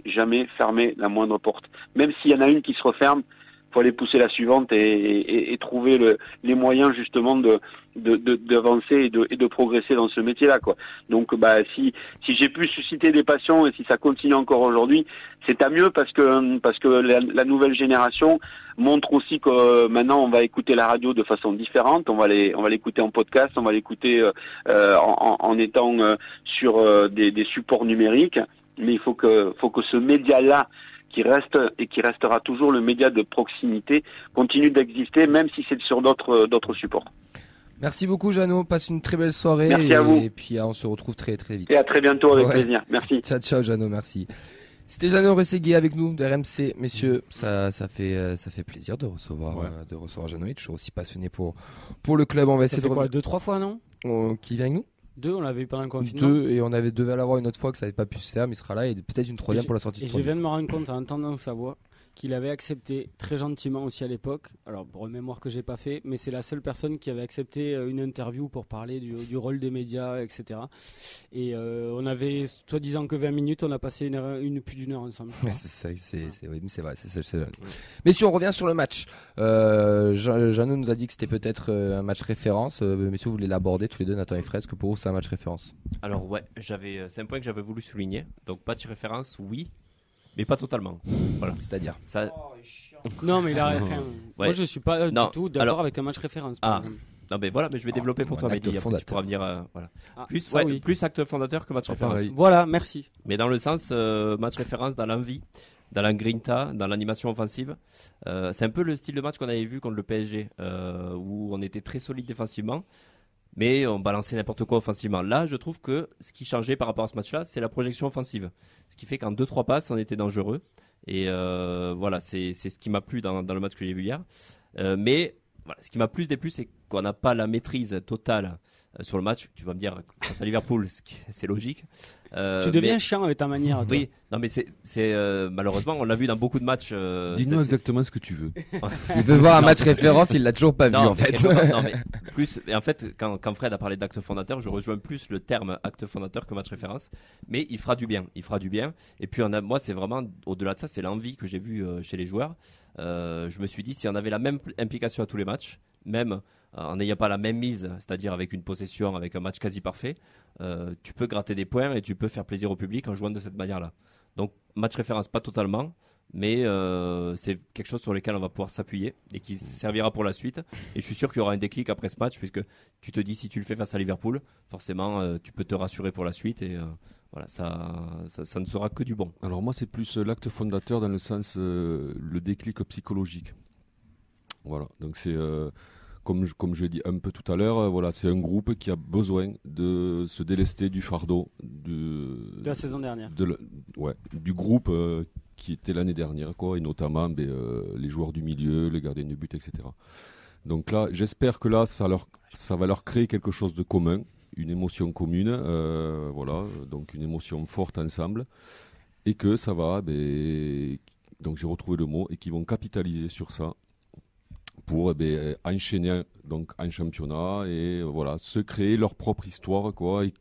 S8: fermer la moindre porte. Même s'il y en a une qui se referme, faut aller pousser la suivante et trouver les moyens justement d'avancer et de progresser dans ce métier-là, quoi. Donc si j'ai pu susciter des passions et si ça continue encore aujourd'hui, c'est à mieux parce que la nouvelle génération montre aussi que maintenant on va écouter la radio de façon différente, on va l'écouter en podcast, on va l'écouter en étant sur des supports numériques, mais il faut que ce média-là qui reste et qui restera toujours le média de proximité continue d'exister, même si c'est sur d'autres supports.
S2: Merci beaucoup Jeannot, passe une très belle soirée.
S8: Merci à vous.
S2: Et puis on se retrouve très très vite.
S8: Et à très bientôt avec plaisir. Merci.
S2: Ciao Jeannot, merci. C'était Jeannot Rességuier avec nous de RMC, messieurs. Ça fait plaisir de recevoir Jeannot. Il est toujours aussi passionné pour le club. On va essayer
S3: de quoi 2-3 fois, non
S2: qui vient avec nous.
S3: 2, on l'avait eu pendant le confinement.
S2: 2, et on devait l'avoir une autre fois que ça n'avait pas pu se faire, mais il sera là, et peut-être une troisième pour la sortie de
S3: Et je viens de me rendre compte en entendant sa voix qu'il avait accepté très gentiment aussi à l'époque, alors pour une mémoire que j'ai pas fait, mais c'est la seule personne qui avait accepté une interview pour parler du rôle des médias, etc. Et on avait soi-disant que 20 minutes, on a passé plus d'une heure ensemble.
S2: C'est ça, oui, mais c'est vrai, c'est vrai. Mais si on revient sur le match, Jeannot nous a dit que c'était peut-être un match référence. Messieurs, vous voulez l'aborder tous les deux, Nathan et Fraisse, que pour vous c'est un match référence?
S4: Alors ouais, c'est un point que j'avais voulu souligner. Donc match référence, oui, mais pas totalement. Voilà.
S2: C'est-à-dire
S4: ça...
S3: Non, mais il a rien. Moi, je suis pas du tout d'accord avec un match référence. Par exemple.
S4: Non, mais voilà, mais je vais développer pour toi, Mehdi. Après, tu pourras venir. Voilà. Plus acte fondateur que match référence.
S3: Pareil. Voilà, merci.
S4: Mais dans le sens match référence, dans l'envie, dans la grinta, dans l'animation offensive. C'est un peu le style de match qu'on avait vu contre le PSG, où on était très solide défensivement, mais on balançait n'importe quoi offensivement. Là, je trouve que ce qui changeait par rapport à ce match-là, c'est la projection offensive. Ce qui fait qu'en 2-3 passes, on était dangereux. Et voilà, c'est ce qui m'a plu dans le match que j'ai vu hier. Mais voilà, ce qui m'a plus déplu, c'est qu'on n'a pas la maîtrise totale sur le match. Tu vas me dire, face à Liverpool, c'est logique.
S3: Tu deviens chiant avec ta manière. Toi.
S4: Oui, non, mais c'est malheureusement, on l'a vu dans beaucoup de matchs.
S7: Dis-nous exactement ce que tu veux.
S2: Il veut voir un match référence, il l'a toujours pas vu en fait.
S4: Non, mais plus, et en fait, quand Fred a parlé d'acte fondateur, je rejoins plus le terme acte fondateur que match référence. Mais il fera du bien. Et puis moi, c'est vraiment au-delà de ça, c'est l'envie que j'ai vue chez les joueurs. Je me suis dit, si on avait la même implication à tous les matchs, même en n'ayant pas la même mise, c'est-à-dire avec une possession, avec un match quasi parfait, tu peux gratter des points et tu peux faire plaisir au public en jouant de cette manière-là. Donc match référence pas totalement, mais c'est quelque chose sur lequel on va pouvoir s'appuyer et qui servira pour la suite. Et je suis sûr qu'il y aura un déclic après ce match, puisque tu te dis, si tu le fais face à Liverpool, forcément tu peux te rassurer pour la suite et voilà, ça ne sera que du bon.
S7: Alors moi, c'est plus l'acte fondateur dans le sens le déclic psychologique. Voilà, donc c'est comme je l'ai dit un peu tout à l'heure, voilà, c'est un groupe qui a besoin de se délester du fardeau
S3: de la saison dernière.
S7: Du groupe qui était l'année dernière, quoi, et notamment les joueurs du milieu, les gardiens de but, etc. Donc là, j'espère que là, ça va leur créer quelque chose de commun, une émotion commune, voilà, donc une émotion forte ensemble, et que ça va, donc j'ai retrouvé le mot, et qu'ils vont capitaliser sur ça pour enchaîner donc un championnat et voilà, se créer leur propre histoire, quoi, et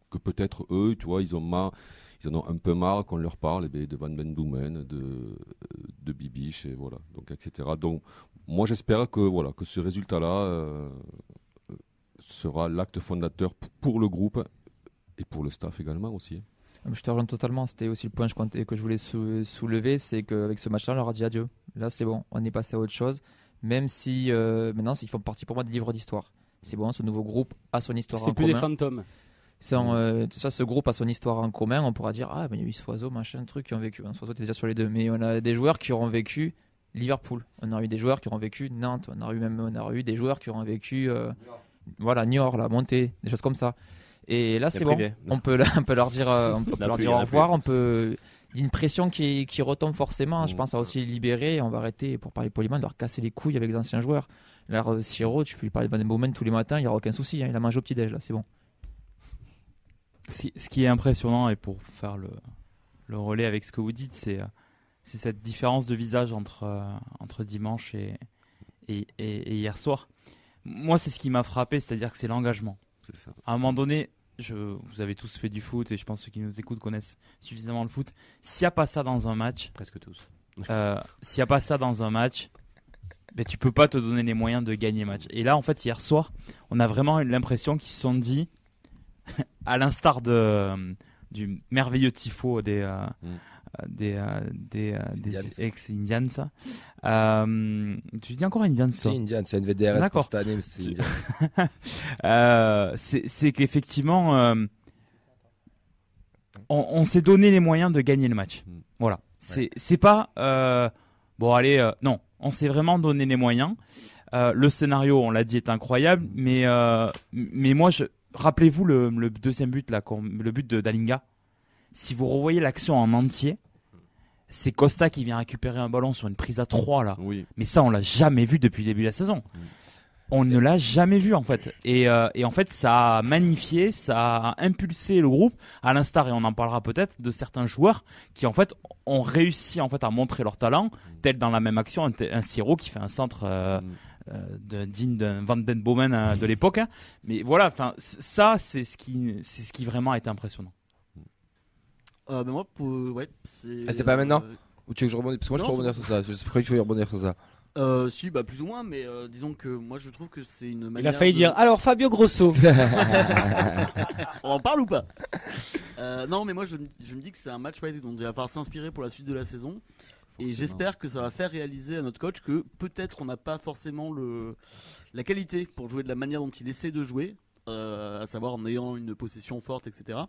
S7: que peut-être eux, tu vois, ils en ont un peu marre qu'on leur parle de Van Bendoumen, de Bibiche, et voilà, donc etc. Donc moi j'espère que voilà, que ce résultat-là sera l'acte fondateur pour le groupe et pour le staff également aussi.
S6: Je te rejoins totalement, c'était aussi le point que je voulais soulever, c'est qu'avec ce match-là, on leur a dit adieu. Là c'est bon, on est passé à autre chose. Même si maintenant ils font partie pour moi des livres d'histoire. C'est bon, ce nouveau groupe a son histoire en commun.
S3: C'est plus des fantômes.
S6: Ce groupe a son histoire en commun. On pourra dire, il y a eu Soiseau, machin, truc qui ont vécu. Soiseau était déjà sur les deux, mais on a des joueurs qui auront vécu Liverpool. On a eu des joueurs qui auront vécu Nantes. On a eu des joueurs qui auront vécu Niort, la montée, des choses comme ça. Et là c'est bon, on peut leur dire au revoir, il y a une pression qui retombe forcément. Je pense à aussi libérer. On va arrêter, pour parler poliment, de leur casser les couilles avec les anciens joueurs. Là, Siro, tu peux lui parler de Van Boomen tous les matins, il n'y aura aucun souci. Il a mangé au petit-déj, là, c'est bon.
S5: Ce qui est impressionnant, et pour faire le le relais avec ce que vous dites, c'est cette différence de visage entre dimanche et hier soir. Moi, c'est ce qui m'a frappé, c'est-à-dire que c'est l'engagement.
S7: C'est ça.
S5: À un moment donné, vous avez tous fait du foot et je pense que ceux qui nous écoutent connaissent suffisamment le foot. S'il n'y a pas ça dans un match,
S4: Presque tous.
S5: s'il n'y a pas ça dans un match, ben, tu peux pas te donner les moyens de gagner le match. Et là, en fait, hier soir, on a vraiment l'impression qu'ils se sont dit, à l'instar du merveilleux tifo des ex-Indians. Tu dis encore Indians, toi?
S2: C'est Indian, c'est NVDRS
S5: D'accord.
S2: pour cette année, mais c'est Indian.
S5: C'est qu'effectivement, on s'est donné les moyens de gagner le match. Voilà. C'est pas bon, allez, non. On s'est vraiment donné les moyens. Le scénario, on l'a dit, est incroyable, mais moi, rappelez-vous le deuxième but, là, le but de Dalinga. Si vous revoyez l'action en entier, c'est Costa qui vient récupérer un ballon sur une prise à 3 là.
S7: Oui.
S5: Mais ça, on l'a jamais vu depuis le début de la saison. On ne l'a jamais vu en fait. Et en fait, ça a magnifié, ça a impulsé le groupe, à l'instar, et on en parlera peut-être, de certains joueurs qui en fait ont réussi en fait à montrer leur talent, tel dans la même action un Siro qui fait un centre digne d'un Van Den Bomen de l'époque. Hein. Mais voilà, enfin ça, c'est ce qui vraiment a été impressionnant.
S9: Ben moi,
S2: c'est pas maintenant Ou tu veux que je rebondisse? Parce que moi, je peux rebondir sur ça. Je sais pas que tu veux rebondir sur ça.
S9: Si, bah plus ou moins, mais disons que moi je trouve que c'est une
S3: Il
S9: manière.
S3: a failli dire alors Fabio Grosso.
S9: On en parle ou pas? Non, mais moi je me dis que c'est un match dont il va falloir s'inspirer pour la suite de la saison. Et j'espère que ça va faire réaliser à notre coach que peut-être on n'a pas forcément la qualité pour jouer de la manière dont il essaie de jouer, à savoir en ayant une possession forte, etc.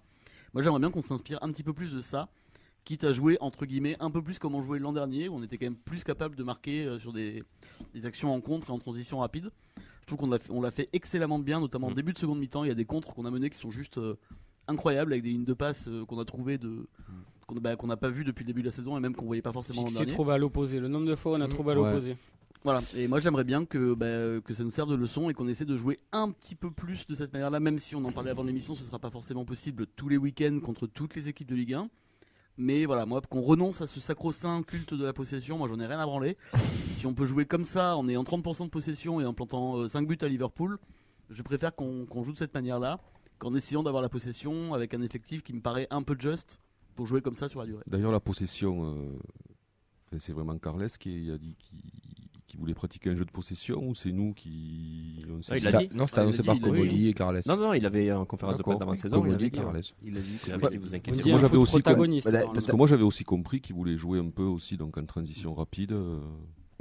S9: Moi j'aimerais bien qu'on s'inspire un petit peu plus de ça, quitte à jouer entre guillemets un peu plus comme on jouait l'an dernier, où on était quand même plus capable de marquer sur des actions en contre et en transition rapide. Je trouve qu'on l'a fait excellemment bien, notamment en début de seconde mi-temps. Il y a des contres qu'on a menés qui sont juste incroyables, avec des lignes de passe qu'on a trouvées qu'on n'a pas vu depuis le début de la saison et même qu'on voyait pas forcément l'an
S3: C'est
S9: dernier.
S3: trouvé à l'opposé. Le nombre de fois on a trouvé à l'opposé.
S9: Voilà. Et moi j'aimerais bien que ça nous serve de leçon et qu'on essaie de jouer un petit peu plus de cette manière-là, même si on en parlait avant l'émission, ce sera pas forcément possible tous les week-ends contre toutes les équipes de Ligue 1. Mais voilà, moi, qu'on renonce à ce sacro-saint culte de la possession, moi j'en ai rien à branler. Si on peut jouer comme ça, en ayant 30% de possession et en plantant 5 buts à Liverpool, je préfère qu'on joue de cette manière-là, qu'en essayant d'avoir la possession avec un effectif qui me paraît un peu juste pour jouer comme ça sur la durée.
S7: D'ailleurs, la possession, c'est vraiment Carles qui a dit qu'il voulait pratiquer un jeu de possession, ou c'est nous qui...
S4: il l'a dit.
S2: Non, c'était annoncé par Comoli et Carles.
S4: Non, il avait en conférence de presse d'avant la saison.
S2: Comoli et Carles.
S4: Il a dit, vous inquiétez
S2: Parce
S4: pas.
S2: que moi, j'avais aussi
S3: protagoniste.
S7: Parce que moi j'avais aussi compris qu'il voulait jouer un peu aussi donc en transition rapide.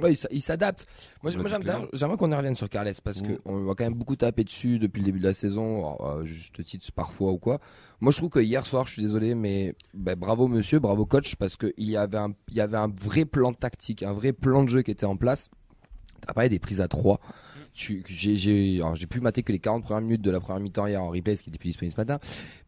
S2: Ouais, il s'adapte. Moi j'aimerais qu'on y revienne sur Carles parce qu'on va quand même beaucoup taper dessus depuis le début de la saison, juste titre parfois ou quoi. Moi je trouve que hier soir, je suis désolé, mais bravo monsieur, bravo coach, parce qu'il y avait un vrai plan tactique, un vrai plan de jeu qui était en place. T'as parlé des prises à 3. J'ai pu mater que les 40 premières minutes de la première mi-temps hier en replay, ce qui était plus disponible ce matin.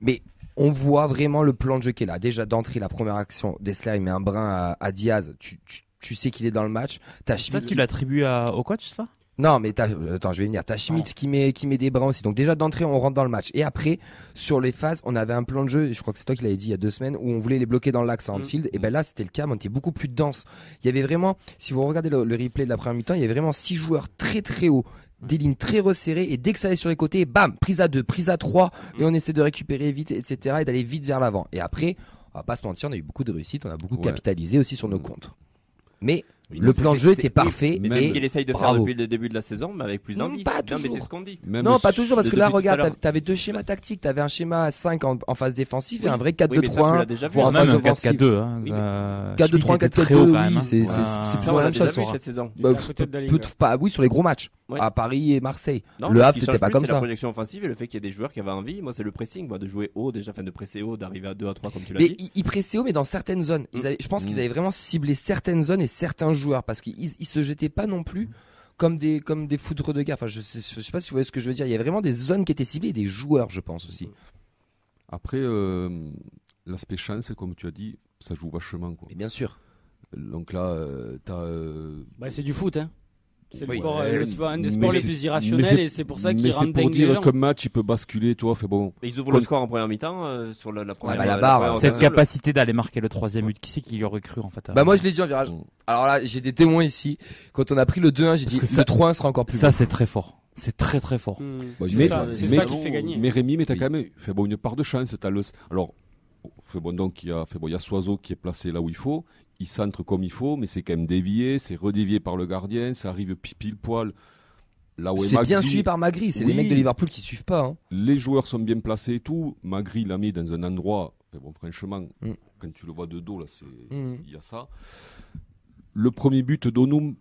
S2: Mais on voit vraiment le plan de jeu qui est là. Déjà d'entrée, la première action, Dessler il met un brin à Diaz. Tu sais qu'il est dans le match.
S5: C'est ça que tu l'attribues au coach, ça? Non, mais
S2: attends, je vais venir. T'as Schmitt qui met des brins aussi. Donc déjà d'entrée, on rentre dans le match. Et après, sur les phases, on avait un plan de jeu. Je crois que c'est toi qui l'avais dit il y a 2 semaines, où on voulait les bloquer dans l'axe à Anfield. Et ben là, c'était le cas, mais on était beaucoup plus dense. Il y avait vraiment, si vous regardez le replay de la première mi-temps, il y avait vraiment 6 joueurs très très hauts, des lignes très resserrées, et dès que ça allait sur les côtés, bam, prise à 2, prise à 3, et on essaie de récupérer vite, etc., et d'aller vite vers l'avant. Et après, on va pas se mentir, on a eu beaucoup de réussite, on a beaucoup capitalisé aussi sur nos contres. Mais le plan de jeu était parfait.
S4: Mais c'est ce qu'il essaye de faire depuis le début de la saison, mais avec plus d'envie.
S2: Pas toujours.
S4: Non, mais c'est ce qu'on dit.
S2: Non, pas toujours, parce que là, regarde, t'avais 2 schémas tactiques. T'avais un schéma 5 en phase défensive et un vrai 4-2-3-1.
S5: Voire même un 4-4-2.
S2: 4-2-3, 4-4-2, c'est
S4: ça, on l'a déjà vu cette saison.
S2: Oui, sur les gros matchs. À Paris et Marseille.
S4: Non,
S2: le Havre, c'était pas comme
S4: ça. C'est
S2: ça.
S4: la projection offensive et le fait qu'il y ait des joueurs qui avaient envie. Moi, c'est le pressing, de jouer haut, déjà, de presser haut, d'arriver à 2 à 3, comme tu l'as dit.
S2: Mais ils pressaient haut, mais dans certaines zones. Je pense qu'ils avaient vraiment ciblé certaines zones et certains joueurs, parce qu'ils se jetaient pas non plus comme des foudres de guerre. Enfin, je sais pas si vous voyez ce que je veux dire. Il y a vraiment des zones qui étaient ciblées et des joueurs, je pense aussi.
S7: Après, l'aspect chance, comme tu as dit, ça joue vachement, quoi.
S2: Mais bien sûr.
S7: Donc là, t'as.
S3: C'est du foot, hein. C'est
S2: Oui.
S3: un des sports
S7: Mais
S3: les
S7: c'est-
S3: plus
S7: mais
S3: irrationnels
S7: c'est-
S3: et c'est pour ça
S7: mais
S3: qu'il
S7: c'est
S3: rend
S7: pour
S3: dingue les
S7: dire
S3: gens.
S7: qu'un match il peut basculer, toi, fait bon.
S4: Mais ils ouvrent
S7: Comme-
S4: le score en première mi-temps sur la première.
S2: bah, la barre,
S5: Cette
S4: seconde.
S5: capacité d'aller marquer le 3e but, qui c'est qui y aurait cru en fait
S2: Bah moi je l'ai dit en virage.
S7: Mm.
S2: Alors là j'ai des témoins ici. Quand on a pris le 2-1, j'ai
S5: Parce
S2: dit
S5: que
S2: le
S5: ça-
S2: 3-1 sera encore plus
S5: Ça,
S2: beau.
S5: c'est très fort. C'est très très fort.
S2: Bon,
S3: C'est
S7: mais-
S3: ça, c'est
S7: mais-
S3: ça qui fait gagner.
S7: Mais Rémi, mais t'as
S2: Oui.
S7: quand même fait bon une part de chance. T'as le... Alors, fait bon donc il y a Soiseau qui est placé là où il faut. Il centre comme il faut, mais c'est quand même dévié, c'est redévié par le gardien, ça arrive pile poil. Là où est
S2: C'est bien
S7: Magri.
S2: suivi par Magri, c'est
S7: Oui.
S2: les mecs de Liverpool qui suivent pas. Hein.
S7: Les joueurs sont bien placés et tout. Magri l'a mis dans un endroit. Fait bon, franchement,
S2: Mm.
S7: quand tu le vois de dos là, c'est
S2: Mm.
S7: il y a ça. Le premier but d'Onum,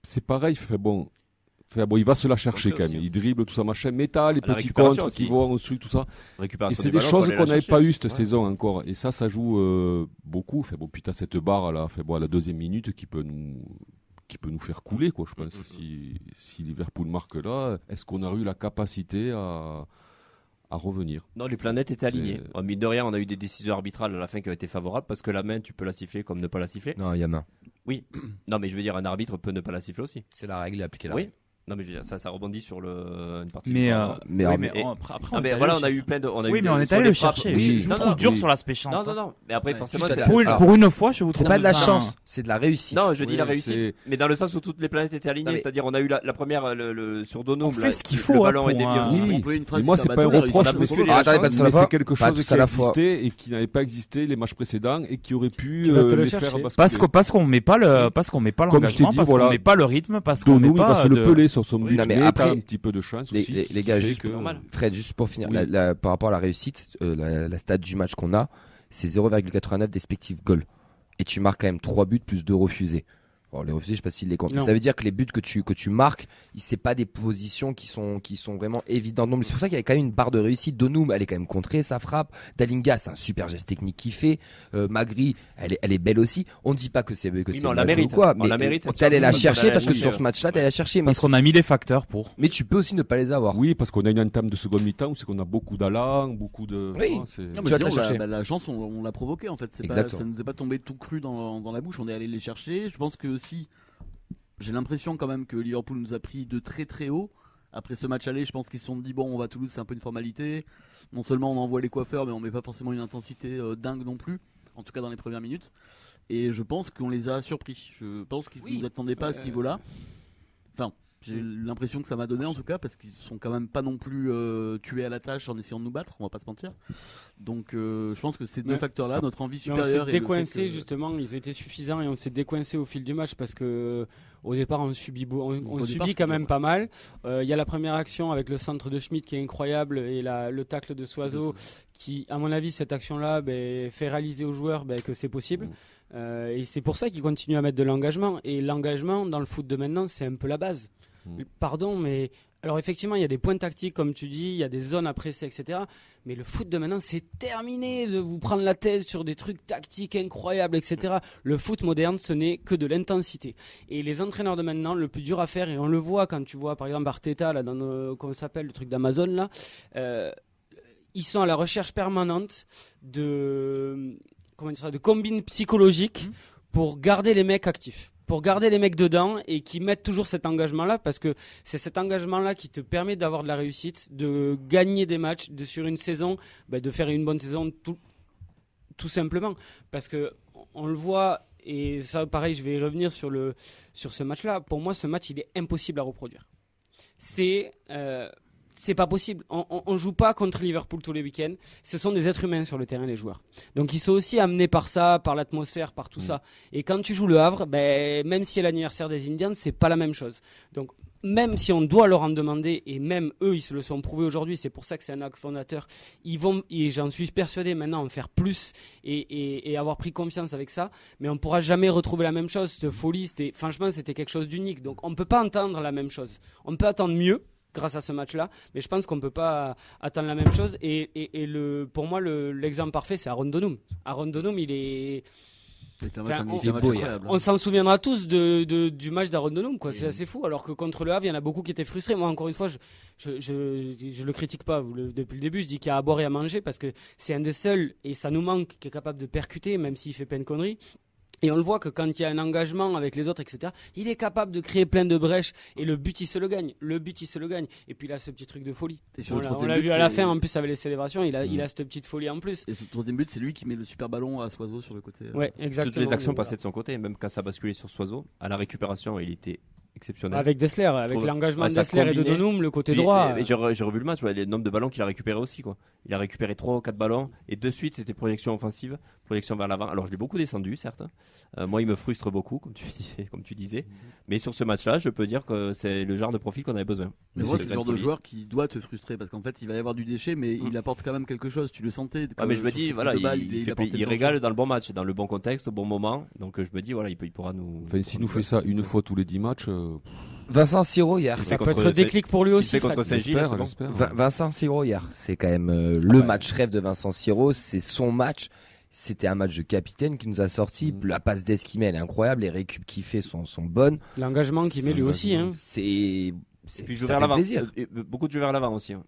S7: c'est pareil. Fait bon, il va se la chercher
S4: Donc,
S7: quand
S4: aussi,
S7: même.
S4: hein.
S7: Il dribble tout ça machin, mais t'as les
S4: À la
S7: petits
S4: récupération
S7: contres qui
S4: aussi.
S7: vont ensuite tout ça. Et
S4: Récupération
S7: c'est
S4: du
S7: des
S4: ballon,
S7: choses
S4: faut aller
S7: qu'on
S4: la
S7: n'avait
S4: chercher
S7: pas
S4: aussi.
S7: eues cette
S4: Ouais.
S7: saison encore. Et ça joue beaucoup. Fait bon, putain, cette barre là, fait bon, à la 2e minute qui peut nous faire couler, quoi. Je pense si Liverpool marque là, est-ce qu'on a eu la capacité à revenir?
S4: Non, les planètes étaient alignées.
S7: C'est-
S4: Mine de rien, on a eu des décisions arbitrales à la fin qui ont été favorables parce que la main, tu peux la siffler comme ne pas la siffler.
S2: Non, il y a main.
S4: Oui. Non, mais je veux dire, un arbitre peut ne pas la siffler aussi.
S2: C'est la règle, appliquer la
S4: Oui.
S2: règle.
S4: Non, mais je veux dire, ça rebondit sur une partie.
S5: Mais,
S4: du
S5: euh,
S4: corps.
S2: Mais,
S5: oui,
S2: alors,
S5: mais
S4: et-
S5: après,
S4: Non, mais voilà, on a eu plein de.
S5: Oui, mais on est
S4: sur
S5: allé
S4: les
S5: le
S4: frappes.
S5: chercher.
S7: Oui.
S5: Je
S4: Non,
S5: vous trouve
S4: non,
S5: dur
S7: oui.
S5: sur l'aspect chance.
S4: Non. Mais après, forcément,
S2: si,
S4: c'est.
S2: t'as-
S5: Pour une,
S2: Alors,
S5: pour une fois, je vous
S2: c'est
S5: trouve.
S2: pas de la
S5: enfin,
S2: chance, c'est de la réussite.
S4: Non, je dis
S7: Oui,
S4: la réussite,
S7: c'est-
S4: mais dans le sens où toutes les planètes étaient alignées,
S2: Non, mais-
S4: c'est-à-dire on a eu la première sur Donum.
S5: On fait ce qu'il
S4: le
S5: faut,
S4: ballon
S5: hein,
S4: est
S5: pour
S4: dévié
S5: un-
S4: aussi.
S7: Oui.
S9: On peut une phrase
S7: Mais moi, c'est
S9: super
S7: pas un
S9: bateau,
S7: reproche,
S9: réussite
S7: mais
S9: à
S7: c'est
S9: bousculer
S2: Ah,
S9: la
S2: attendez,
S9: chance.
S2: pas de
S7: mais
S2: fois.
S7: c'est quelque
S2: Pas
S7: chose
S2: tous
S7: qui
S2: à
S7: a
S2: la fois.
S7: existé et qui n'avait pas existé les matchs précédents et qui aurait pu
S3: Tu vas te le
S7: les
S3: chercher.
S7: faire basculer.
S5: Parce qu'on met pas le,
S7: Comme je t'ai
S5: l'engagement,
S7: dit,
S5: parce
S7: voilà.
S5: qu'on met pas le rythme, parce qu'on met
S7: Donum, il va
S5: pas
S7: se le
S5: de-
S7: peler sur son but,
S2: Non, mais
S7: mais
S2: après,
S7: t'as un petit peu de chance aussi.
S2: Les
S7: qui
S2: gars,
S7: fait
S2: juste,
S7: que-
S2: Fred, juste pour finir,
S7: Oui.
S2: par rapport à la réussite, la stat du match qu'on a, c'est 0,89 d'expected goal. Et tu marques quand même 3 buts plus 2 refusés. Bon, les refusés, je sais pas s'ils les comptent. Mais
S3: Non.
S2: ça veut dire que les buts que tu marques, c'est pas des positions qui sont vraiment évidentes. Donc, c'est pour ça qu'il y a quand même une barre de réussite. Donum, elle est quand même contrée, ça frappe. Dalinga, c'est un super geste technique qu'il fait. Magri, elle est belle aussi. On dit pas que c'est
S4: mais on
S2: une
S4: la
S2: match
S4: mérite.
S2: ou quoi,
S4: On
S2: mais
S4: la mérite, cette
S2: t'es allé la
S4: chance.
S2: chercher parce que
S4: Oui,
S2: sur ce match-là, t'es allé la chercher.
S5: Parce qu'on a mis les facteurs pour.
S2: Mais tu peux aussi ne pas les avoir.
S7: Oui, parce qu'on a une entame de seconde mi-temps où c'est qu'on a beaucoup d'allants, beaucoup de.
S2: Oui.
S7: Voilà, c'est-
S9: Non,
S2: Tu
S9: mais
S2: vas
S9: je
S2: te
S9: veux
S2: la
S9: dire,
S2: chercher.
S9: la chance, on l'a provoqué en fait.
S2: Exactement.
S9: Ça nous est pas tombé tout cru dans la bouche. On est allé les chercher. Je pense que aussi, j'ai l'impression quand même que Liverpool nous a pris de très très haut. Après ce match aller, je pense qu'ils se sont dit bon, on va à Toulouse, c'est un peu une formalité. Non seulement on envoie les coiffeurs, mais on met pas forcément une intensité dingue non plus. En tout cas dans les premières minutes. Et je pense qu'on les a surpris. Je pense qu'ils ne nous attendaient pas à ce niveau-là. Enfin, j'ai l'impression que ça m'a donné en tout cas, parce qu'ils sont quand même pas non plus tués à la tâche en essayant de nous battre, on va pas se mentir. Donc je pense que ces deux
S3: Ouais.
S9: facteurs-là, notre envie
S3: Mais on s'est
S9: supérieure et le fait
S3: décoincé
S9: que-
S3: justement, ils étaient suffisants et on s'est décoincé au fil du match parce que au départ on subit,
S9: Au départ,
S3: subit
S9: c'était
S3: quand même
S9: bien.
S3: pas mal. Il y a la première action avec le centre de Schmidt qui est incroyable et le tacle de Soiseau qui, à mon avis, cette action-là fait réaliser aux joueurs que c'est possible. Et c'est pour ça qu'ils continuent à mettre de l'engagement. Et l'engagement dans le foot de maintenant, c'est un peu la base. Pardon, mais alors effectivement, il y a des points tactiques, comme tu dis, il y a des zones à presser, etc. Mais le foot de maintenant, c'est terminé de vous prendre la tête sur des trucs tactiques incroyables, etc. Le foot moderne, ce n'est que de l'intensité. Et les entraîneurs de maintenant, le plus dur à faire, et on le voit quand tu vois par exemple Arteta, là, comment ça s'appelle, le truc d'Amazon, là, ils sont à la recherche permanente de combines psychologiques pour garder les mecs actifs. Pour garder les mecs dedans et qui mettent toujours cet engagement-là, parce que c'est cet engagement-là qui te permet d'avoir de la réussite, de gagner des matchs, sur une saison, de faire une bonne saison tout simplement. Parce que on le voit, et ça pareil, je vais y revenir sur ce match-là. Pour moi, ce match, il est impossible à reproduire. C'est pas possible. On joue pas contre Liverpool tous les week-ends. Ce sont des êtres humains sur le terrain, les joueurs. Donc ils sont aussi amenés par ça, par l'atmosphère, par tout ça. Et quand tu joues le Havre, même si c'est l'anniversaire des Indians, c'est pas la même chose. Donc même si on doit leur en demander, et même eux, ils se le sont prouvés aujourd'hui, c'est pour ça que c'est un acte fondateur, ils vont, et j'en suis persuadé maintenant, en faire plus et avoir pris confiance avec ça, mais on pourra jamais retrouver la même chose. Cette folie, franchement, c'était quelque chose d'unique. Donc on peut pas entendre la même chose. On peut attendre mieux grâce à ce match-là, mais je pense qu'on ne peut pas attendre la même chose. Pour moi, l'exemple parfait, c'est Aaron Donum. Aaron Donum, il est... On s'en souviendra tous du match d'Aaron Donum, quoi. C'est assez fou. Alors que contre le Havre, il y en a beaucoup qui étaient frustrés. Moi, encore une fois, je le critique pas. Depuis le début, je dis qu'il y a à boire et à manger parce que c'est un des seuls, et ça nous manque, qui est capable de percuter, même s'il fait plein de conneries. Et on le voit que quand il y a un engagement avec les autres, etc., il est capable de créer plein de brèches. Et le but, il se le gagne. Et puis là, ce petit truc de folie.
S9: Et sur
S3: On
S9: le
S3: l'a
S9: troisième
S3: on l'a
S9: but,
S3: vu à la
S9: c'est-
S3: fin, en plus, avec les célébrations, il a cette petite folie en plus.
S9: Et ce troisième but, c'est lui qui met le super ballon à Soiseau sur le côté.
S3: Ouais, exactement.
S4: Toutes les actions
S3: Voilà.
S4: passaient de son côté, même quand ça basculait sur Soiseau. À la récupération, il était exceptionnel.
S3: Avec Dessler, avec
S4: trouve-
S3: l'engagement
S4: ouais,
S3: de
S4: ça
S3: Dessler et de
S4: combinait.
S3: Donum, le côté
S4: Puis,
S3: droit.
S4: et j'ai revu le match, ouais, le nombre de ballons qu'il a récupéré aussi, quoi. Il a récupéré 3 ou 4 ballons et de suite c'était projection offensive, projection vers l'avant. Alors je l'ai beaucoup descendu, certes. Moi, il me frustre beaucoup, comme tu disais. Mais sur ce match-là, je peux dire que c'est le genre de profil qu'on avait besoin.
S9: Mais
S4: Mais
S9: moi,
S4: c'est
S9: c'est le
S4: plein
S9: genre de
S4: folie.
S9: joueur qui doit te frustrer parce qu'en fait, il va y avoir du déchet, mais il apporte quand même quelque chose. Tu le sentais.
S4: Ah, mais je me dis, voilà,
S9: il
S4: il régale dans le bon match, dans le bon contexte, au bon moment. Donc je me dis, voilà, il pourra nous.
S7: Enfin, s'il nous fait ça une fois tous les 10 matchs,
S2: Vincent Siro hier.
S4: C'est
S3: Ça
S4: contre-
S3: peut être déclic pour lui
S4: S'il
S3: aussi.
S4: fait contre
S3: Fred.
S4: Saint-Gilles, c'est bon.
S7: j'espère.
S2: Vincent Siro hier, c'est quand même le match rêve de Vincent Siro, c'est son match. C'était un match de capitaine qui nous a sorti. La passe d'Esquimel elle est incroyable, les récup qu'il fait sont bonnes.
S3: L'engagement qu'il met lui aussi. Hein.
S2: C'est
S4: Et puis je
S2: ça
S4: vers
S2: fait
S4: l'avant.
S2: plaisir.
S4: Beaucoup de jeux vers l'avant aussi. Hein.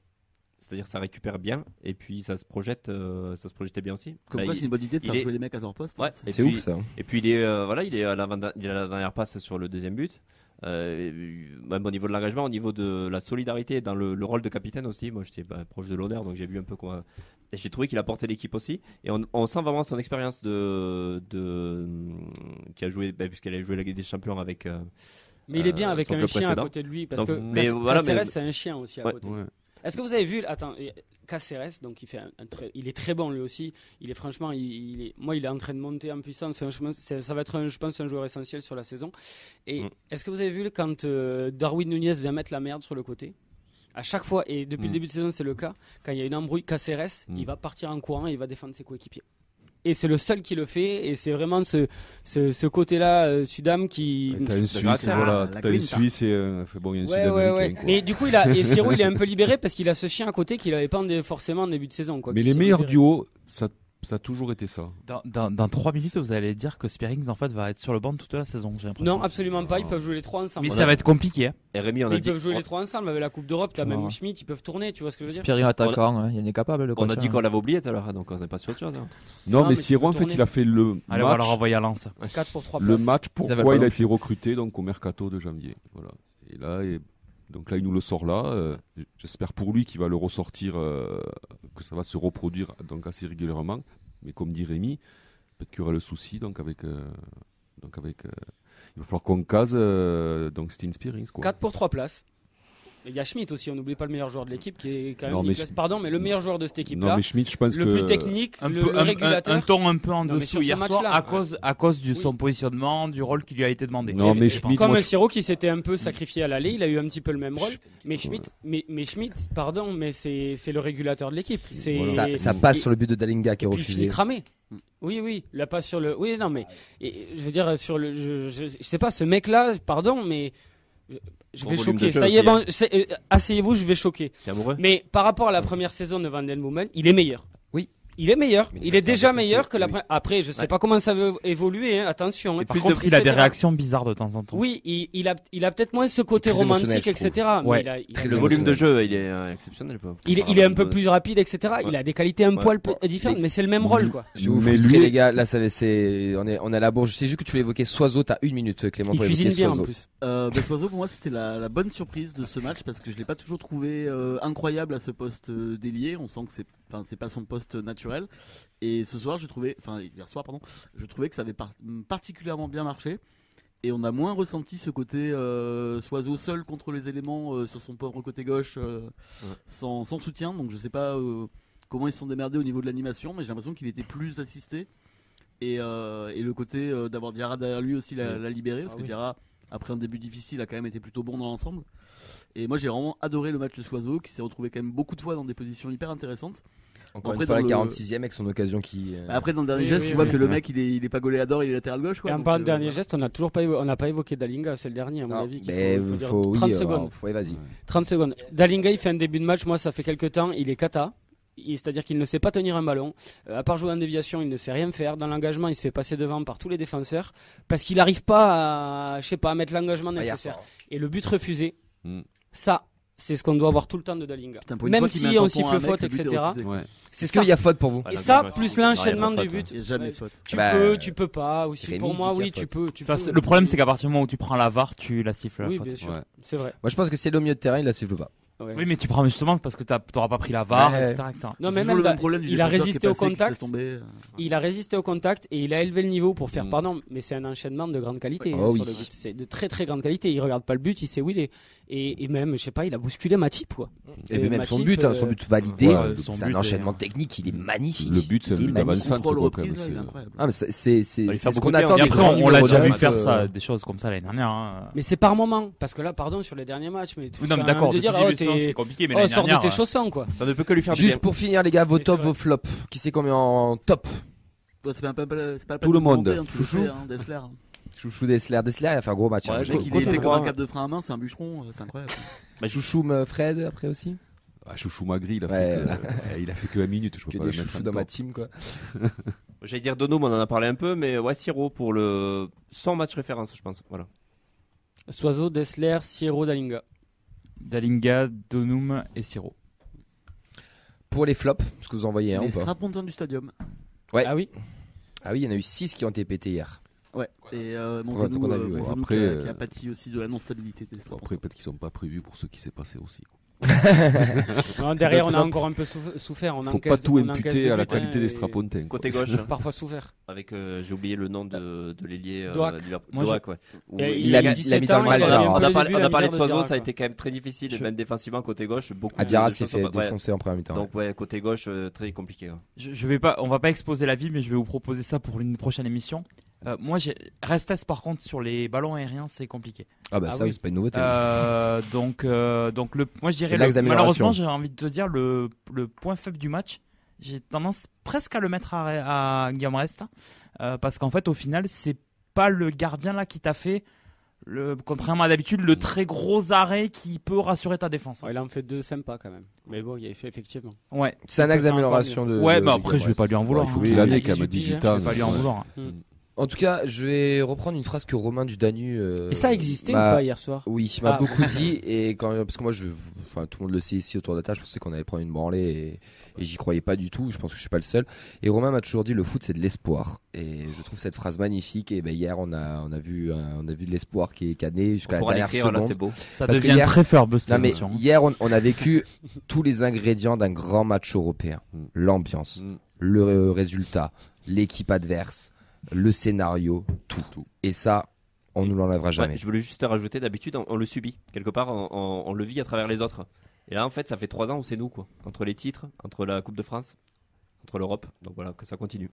S4: C'est-à-dire ça récupère bien et puis ça se projetait bien aussi.
S9: Comme
S4: Là,
S9: quoi,
S4: il-
S9: c'est une bonne idée de
S4: il
S9: faire
S4: est-
S9: jouer les mecs à leur poste.
S4: Ouais,
S9: hein.
S4: et
S2: C'est
S4: puis-
S2: ouf ça.
S4: Et puis il est à la dernière passe sur le deuxième but. Même au niveau de l'engagement, au niveau de la solidarité dans le rôle de capitaine aussi. Moi j'étais proche de l'honneur donc j'ai vu un peu quoi. Et j'ai trouvé qu'il a porté l'équipe aussi. Et on sent vraiment son expérience qui a joué puisqu'elle a joué la Ligue des Champions avec.
S3: Mais il est bien avec
S4: son
S3: un
S4: club
S3: chien
S4: précédent.
S3: à côté de lui parce
S4: Donc,
S3: que
S4: mais voilà,
S3: Caceres
S4: mais-
S3: c'est un chien aussi à
S4: Ouais.
S3: côté.
S7: Ouais.
S3: Est-ce que vous avez vu Caceres, donc il fait il est très bon lui aussi. Il est franchement, moi il est en train de monter en puissance. Enfin, ça va être je pense un joueur essentiel sur la saison. Et est-ce que vous avez vu quand Darwin Nunez vient mettre la merde sur le côté? À chaque fois, et depuis le début de saison c'est le cas, quand il y a une embrouille, Caceres, il va partir en courant et il va défendre ses coéquipiers. Et c'est le seul qui le fait, et c'est vraiment ce côté-là, Sudam qui.
S7: T'as une Suisse,
S4: grâce à
S7: voilà.
S9: la
S7: T'as une
S9: Quinta.
S7: Suisse et bon, il y a une
S3: Ouais,
S7: Sud-Américain.
S3: ouais.
S7: quoi.
S3: Mais du coup, et Siro, il est un peu libéré parce qu'il a ce chien à côté qu'il avait pas forcément en début de saison. Quoi,
S7: Mais
S3: qui
S7: les
S3: s'est
S7: meilleurs
S3: libéré.
S7: duos, ça a toujours été ça.
S5: Dans 3 minutes, vous allez dire que Spearings en fait va être sur le banc toute la saison. J'ai l'impression.
S3: Non, absolument pas. Ils peuvent jouer les trois ensemble.
S5: Mais ça va être compliqué. Hein.
S4: Et Rémi, on
S3: Mais
S4: a
S3: ils
S4: dit.
S3: peuvent jouer les trois ensemble avec la Coupe d'Europe. T'as
S6: Tu
S3: même
S6: vois.
S3: Schmitt, ils peuvent tourner. Tu vois ce que je veux dire?
S6: Spirit attaquant, hein, il en est capable le coach.
S4: On a dit
S6: hein.
S4: qu'on l'avait oublié tout à l'heure, donc on n'est pas sur autre chose. hein.
S7: Non,
S3: mais
S7: mais
S3: tu
S7: Siro,
S3: peux
S7: en fait,
S3: tourner.
S7: il a fait le
S5: Allez, on va leur
S7: match,
S5: envoyer à Lens.
S3: 4 pour 3
S7: le
S3: places.
S7: match
S6: Ils avaient
S7: pourquoi
S6: pas
S7: il a
S6: non
S7: été recruté donc au mercato de janvier. Voilà. Et là, donc là, il nous le sort là. J'espère pour lui qu'il va le ressortir, que ça va se reproduire donc assez régulièrement. Mais comme dit Rémi, peut-être qu'il y aura le souci donc avec il va falloir qu'on case donc Steen Spearings quoi.
S3: 4 pour 3 places. Et il y a Schmitt aussi, on n'oublie pas le meilleur joueur de l'équipe qui est quand même
S7: Non, mais
S3: Niklas- Pardon, mais le meilleur joueur de cette
S7: Non
S3: équipe-là.
S7: mais Schmitt, je pense
S3: Le
S7: que
S3: plus technique,
S5: Un,
S3: le
S5: peu, un
S3: régulateur.
S5: ton un peu en
S3: Non, mais
S5: dessous
S3: sur ce
S5: hier soir
S3: match-là,
S5: à cause de
S3: Oui.
S5: son positionnement, du rôle qui lui a été demandé.
S7: Non, mais
S3: Et
S7: Schmitt,
S3: comme
S7: moi,
S3: Siro qui s'était un peu sacrifié à l'aller, il a eu un petit peu le même rôle. Mais Schmitt, pardon, mais c'est le régulateur de l'équipe. C'est
S2: Ça passe sur le but de Dalinga qui est
S3: Et puis il finit
S2: refusé.
S3: cramé. Oui, la passe sur le. Oui, non, mais je veux dire sur le. Je sais pas, ce mec-là, pardon, mais je
S4: Bon
S3: vais
S4: volume de
S3: choquer.
S4: jeu
S3: Ça y est,
S4: aussi,
S3: bon, asseyez-vous, je vais choquer.
S4: T'es amoureux?
S3: Mais par rapport à la première saison de Van Den Boomen, il est meilleur.
S2: Oui.
S3: Il est meilleur.
S2: Mais
S3: Il est déjà
S2: défensif,
S3: meilleur que la
S2: oui.
S3: première. Après, je sais
S4: Ouais.
S3: pas comment ça va évoluer. Hein, attention. hein.
S5: Par
S3: Plus
S5: contre,
S3: de-
S5: il a des
S3: etc.
S5: réactions bizarres de temps en temps.
S3: Oui, il a peut-être moins ce côté
S2: Très émotionnel,
S3: romantique,
S2: je trouve.
S3: etc. Mais
S5: Ouais.
S3: il a
S2: Très
S4: Le
S2: émotionnel.
S4: volume de jeu, il est exceptionnel.
S3: il est un peu plus rapide, etc. Il a des qualités un
S4: Ouais.
S3: poil
S4: Ouais.
S3: différentes, mais c'est le même rôle, quoi.
S2: Je vais vous
S7: Mais
S2: frustrer
S7: lui-
S2: les gars, là on est à la bourre. Je sais juste que tu veux évoquer Soiseau, t'as 1 minute Clément
S3: Il
S2: pour
S3: cuisine
S2: évoquer
S3: bien en
S2: Soiseau.
S3: plus.
S9: Soiseau, pour moi, c'était la bonne surprise de ce match parce que je l'ai pas toujours trouvé incroyable à ce poste d'ailier. On sent que c'est pas son poste naturel. Et ce soir, hier soir, je trouvais que ça avait particulièrement bien marché. Et on a moins ressenti ce côté Soiseau seul contre les éléments sur son pauvre côté gauche, sans soutien. Donc je sais pas comment ils se sont démerdés au niveau de l'animation, mais j'ai l'impression qu'il était plus assisté. Et le côté d'avoir Diarra derrière lui aussi l'a libéré, parce que Diarra, après un début difficile, a quand même été plutôt bon dans l'ensemble. Et moi j'ai vraiment adoré le match de Soiseau, qui s'est retrouvé quand même beaucoup de fois dans des positions hyper intéressantes.
S2: Encore
S9: Après,
S2: une fois, la
S9: dans
S2: 46e avec son occasion qui.
S9: Après dans le dernier
S3: Oui,
S9: geste,
S3: oui,
S9: tu vois
S3: oui.
S9: que le mec il est pas goléador, il est latéral gauche. Quoi,
S3: Et en
S9: donc,
S3: parlant de dernier
S9: voilà.
S3: geste, on n'a pas évoqué Dalinga, c'est le dernier à mon
S2: Non,
S3: avis. qu'il
S2: mais
S3: faut dire.
S2: faut
S3: 30
S2: oui,
S3: secondes.
S2: ouais, vas-y.
S3: 30 secondes. Dalinga, il fait un début de match, moi ça fait quelques temps, il est cata. C'est-à-dire qu'il ne sait pas tenir un ballon. À part jouer en déviation, il ne sait rien faire. Dans l'engagement, il se fait passer devant par tous les défenseurs parce qu'il n'arrive pas à mettre l'engagement nécessaire. Et le but refusé,
S7: Mm.
S3: ça, c'est ce qu'on doit avoir tout le temps de Dalinga.
S9: Putain, pour une
S3: Même
S9: fois qu'il met
S3: si
S9: un
S3: on
S9: tampon à un
S3: siffle
S9: mec,
S3: faute,
S9: le but est
S3: etc.
S9: refusé.
S7: Ouais.
S3: C'est
S2: Est-ce qu'il y a faute pour vous?
S3: Et
S4: Ouais,
S3: ça,
S4: la
S3: plus
S4: il y a
S3: l'enchaînement
S4: pas
S3: des
S4: faute,
S3: buts.
S9: Il y a jamais faute.
S3: Tu
S2: Bah,
S3: peux, tu peux pas. Aussi,
S2: Rémi
S3: pour moi,
S2: dit qu'il y a
S3: oui, tu
S2: faute.
S3: peux. Tu
S5: Ça,
S3: peux.
S5: le problème, c'est qu'à partir du moment où tu prends la VAR, tu la siffles la
S3: Oui,
S5: faute.
S3: bien sûr.
S7: Ouais.
S3: C'est vrai.
S2: Moi, je pense que c'est le milieu de terrain, il la siffle pas.
S3: Ouais.
S5: Oui, mais tu prends justement parce que t'auras pas pris la VAR,
S2: Ouais.
S5: etc.
S3: Non,
S9: C'est
S3: mais
S9: toujours
S3: même
S9: le même problème du
S3: il a
S9: défenseur qui est
S3: résisté au
S9: passé, qui se laisse
S3: contact.
S9: tomber.
S3: Il a résisté au contact et il a élevé le niveau pour faire
S7: Mm.
S3: pardon, mais c'est un enchaînement de grande qualité
S2: Oh
S3: sur
S2: oui.
S3: le but. C'est de très très grande qualité. Il regarde pas le but, il sait où il est. Et même, je sais pas, il a bousculé Matip quoi.
S2: Et même
S3: Matip,
S2: son but validé,
S7: ouais,
S5: son
S2: c'est un
S5: but
S2: enchaînement
S5: est-
S2: technique, il est magnifique.
S7: Le but, c'est un
S2: Il est
S7: but
S2: magnifique.
S7: d'avant-centre,
S9: Contrôle
S7: quoi, quand même.
S9: reprise, là, il est
S7: c'est-
S9: incroyable.
S2: Ah, mais c'est
S4: Il va faire
S2: ce
S4: beaucoup
S2: qu'on
S4: de bien.
S2: attend.
S5: Et
S4: des
S5: après,
S4: grands
S5: on
S4: numéros
S5: l'a déjà vu
S4: d'avant,
S5: faire ça, des choses comme ça l'année dernière. Hein.
S3: Mais c'est par moment, parce que là, pardon, sur les derniers matchs, mais
S5: Oui, non, mais
S3: quand
S5: d'accord,
S3: même de dire,
S5: depuis le
S3: oh,
S5: début de saison,
S3: t'es,
S5: c'est compliqué, mais
S3: oh,
S5: l'année
S3: sors de
S5: dernière,
S3: tes chaussons quoi.
S4: Ça ne peut que lui faire du
S2: Juste
S4: bien.
S2: pour finir, les gars, vos
S3: Mais c'est
S2: tops,
S3: vrai.
S2: vos flops. Qui c'est combien en top?
S9: Ouais, c'est pas la
S7: Tout le
S9: peine de
S7: monde.
S9: monter, hein, tu le
S2: Chouchou.
S9: sais, hein, Dessler.
S2: Chouchou Dessler, il a fait un gros match.
S4: Ouais,
S2: hein.
S9: Le mec, il est
S4: côté
S9: épais comme
S4: droit.
S9: un câble de frein à main, c'est un bûcheron, c'est incroyable.
S2: Chouchou Fred après aussi.
S7: Ah, Chouchou Magri, il a
S2: Ouais,
S7: fait il a fait que 1 minute, je peux
S2: Que
S7: pas
S2: des
S7: le mettre
S2: chouchous
S7: en
S2: dans ma
S7: top.
S2: team quoi.
S4: J'allais dire Donum, on en a parlé un peu, mais ouais, Siro pour le 100 match référence, je pense. Voilà.
S3: Soiseau, Dessler, Sierro, Dalinga.
S5: Dalinga, Donum et Siro.
S2: Pour les flops, est-ce que vous en voyez un
S9: Les
S2: ou pas?
S9: strapontins du stadium.
S2: Ouais.
S3: Ah oui.
S2: Ah oui, il y en a eu 6 qui ont été pétés hier.
S9: Ouais. Et mon
S2: Ouais,
S9: genou,
S2: qu'on a vu, ouais.
S9: mon genou
S7: Après,
S9: qui a pâti aussi de la non-stabilité des
S7: Bon,
S9: strapontins.
S7: après, peut-être qu'ils sont pas prévus pour ce qui s'est passé aussi. quoi.
S3: Non, derrière, on a
S2: Flop.
S3: encore un peu souffert. On
S7: Faut
S3: encaisse-
S7: pas tout
S3: on encaisse
S7: imputer
S3: des
S7: à la
S3: buts, hein,
S7: qualité des
S3: et
S7: strapontins. quoi.
S4: Côté gauche,
S3: Parfois souffert.
S4: avec j'ai oublié le nom de l'ailier
S3: Doak.
S4: Liverpool.
S5: Moi,
S4: Doak, ouais. Où
S3: Et
S2: il a mis
S3: 17
S2: dans le
S3: ans,
S2: mal,
S3: il a
S2: Diarra.
S3: eu un
S4: On
S3: peu
S4: a
S3: le
S4: parlé,
S3: début,
S4: on a
S3: la
S4: parlé de
S3: misère
S4: Soiseau, ça a
S3: Diarra,
S4: été quand même très difficile,
S5: Je-
S4: même défensivement côté gauche. Beaucoup
S2: Diarra
S4: de
S2: s'est
S4: choses
S2: fait
S4: sont pas- ouais.
S2: défoncer en première mi-temps.
S4: Donc ouais, côté gauche, très compliqué. Ouais.
S5: Je vais pas, on va pas exposer la vie, mais je vais vous proposer ça pour une prochaine émission. Moi, Restes par contre sur les ballons aériens, c'est compliqué.
S2: Ah bah
S3: Ah
S2: ça,
S3: oui.
S2: oui, c'est pas une nouveauté.
S5: Donc moi je
S2: C'est
S5: dirais
S2: l'axe d'amélioration.
S5: malheureusement j'ai envie de te dire le point faible du match. J'ai tendance presque à le mettre à Guillaume Rest parce qu'en fait au final c'est pas le gardien là qui t'a fait contrairement à d'habitude le très gros arrêt qui peut rassurer ta défense.
S3: Ouais, il en fait 2 sympas quand même. Mais bon, il a fait effectivement.
S5: Ouais.
S2: C'est un axe
S3: peut faire
S2: d'amélioration de.
S5: Ouais,
S2: de
S5: mais après
S2: Guillaume
S5: je vais pas
S2: Rest.
S5: lui en vouloir.
S7: Il faut
S5: hein.
S7: qu'il
S3: il a
S7: ait
S3: 18
S7: quand même
S3: piges,
S7: digital.
S5: Je vais pas lui en
S7: ouais.
S5: vouloir.
S2: En tout cas, je vais reprendre une phrase que Romain du Danu.
S3: Et ça existait ou
S2: m'a-
S3: pas hier soir?
S2: Oui, il m'a
S3: Ah.
S2: beaucoup dit et parce que moi enfin tout le monde le sait ici autour de la table, je pensais qu'on allait prendre une branlée et j'y croyais pas du tout. Je pense que je suis pas le seul. Et Romain m'a toujours dit le foot c'est de l'espoir et je trouve cette phrase magnifique. Et ben hier on a vu de l'espoir qui est cané jusqu'à la
S4: Pour aller
S2: dernière
S4: écrire, là,
S2: seconde.
S4: c'est beau.
S5: Ça
S2: Parce que
S5: devient
S2: hier-
S5: très faible cette
S2: Non mais
S5: émission.
S2: hier on a vécu tous les ingrédients d'un grand match européen. L'ambiance,
S7: Mm.
S2: le résultat, l'équipe adverse, le scénario, tout. Et ça, on nous l'enlèvera jamais.
S4: Ouais, je voulais juste rajouter, d'habitude, on le subit. Quelque part, on le vit à travers les autres. Et là, en fait, ça fait 3 ans où c'est nous, quoi. Entre les titres, entre la Coupe de France, entre l'Europe. Donc voilà, que ça continue.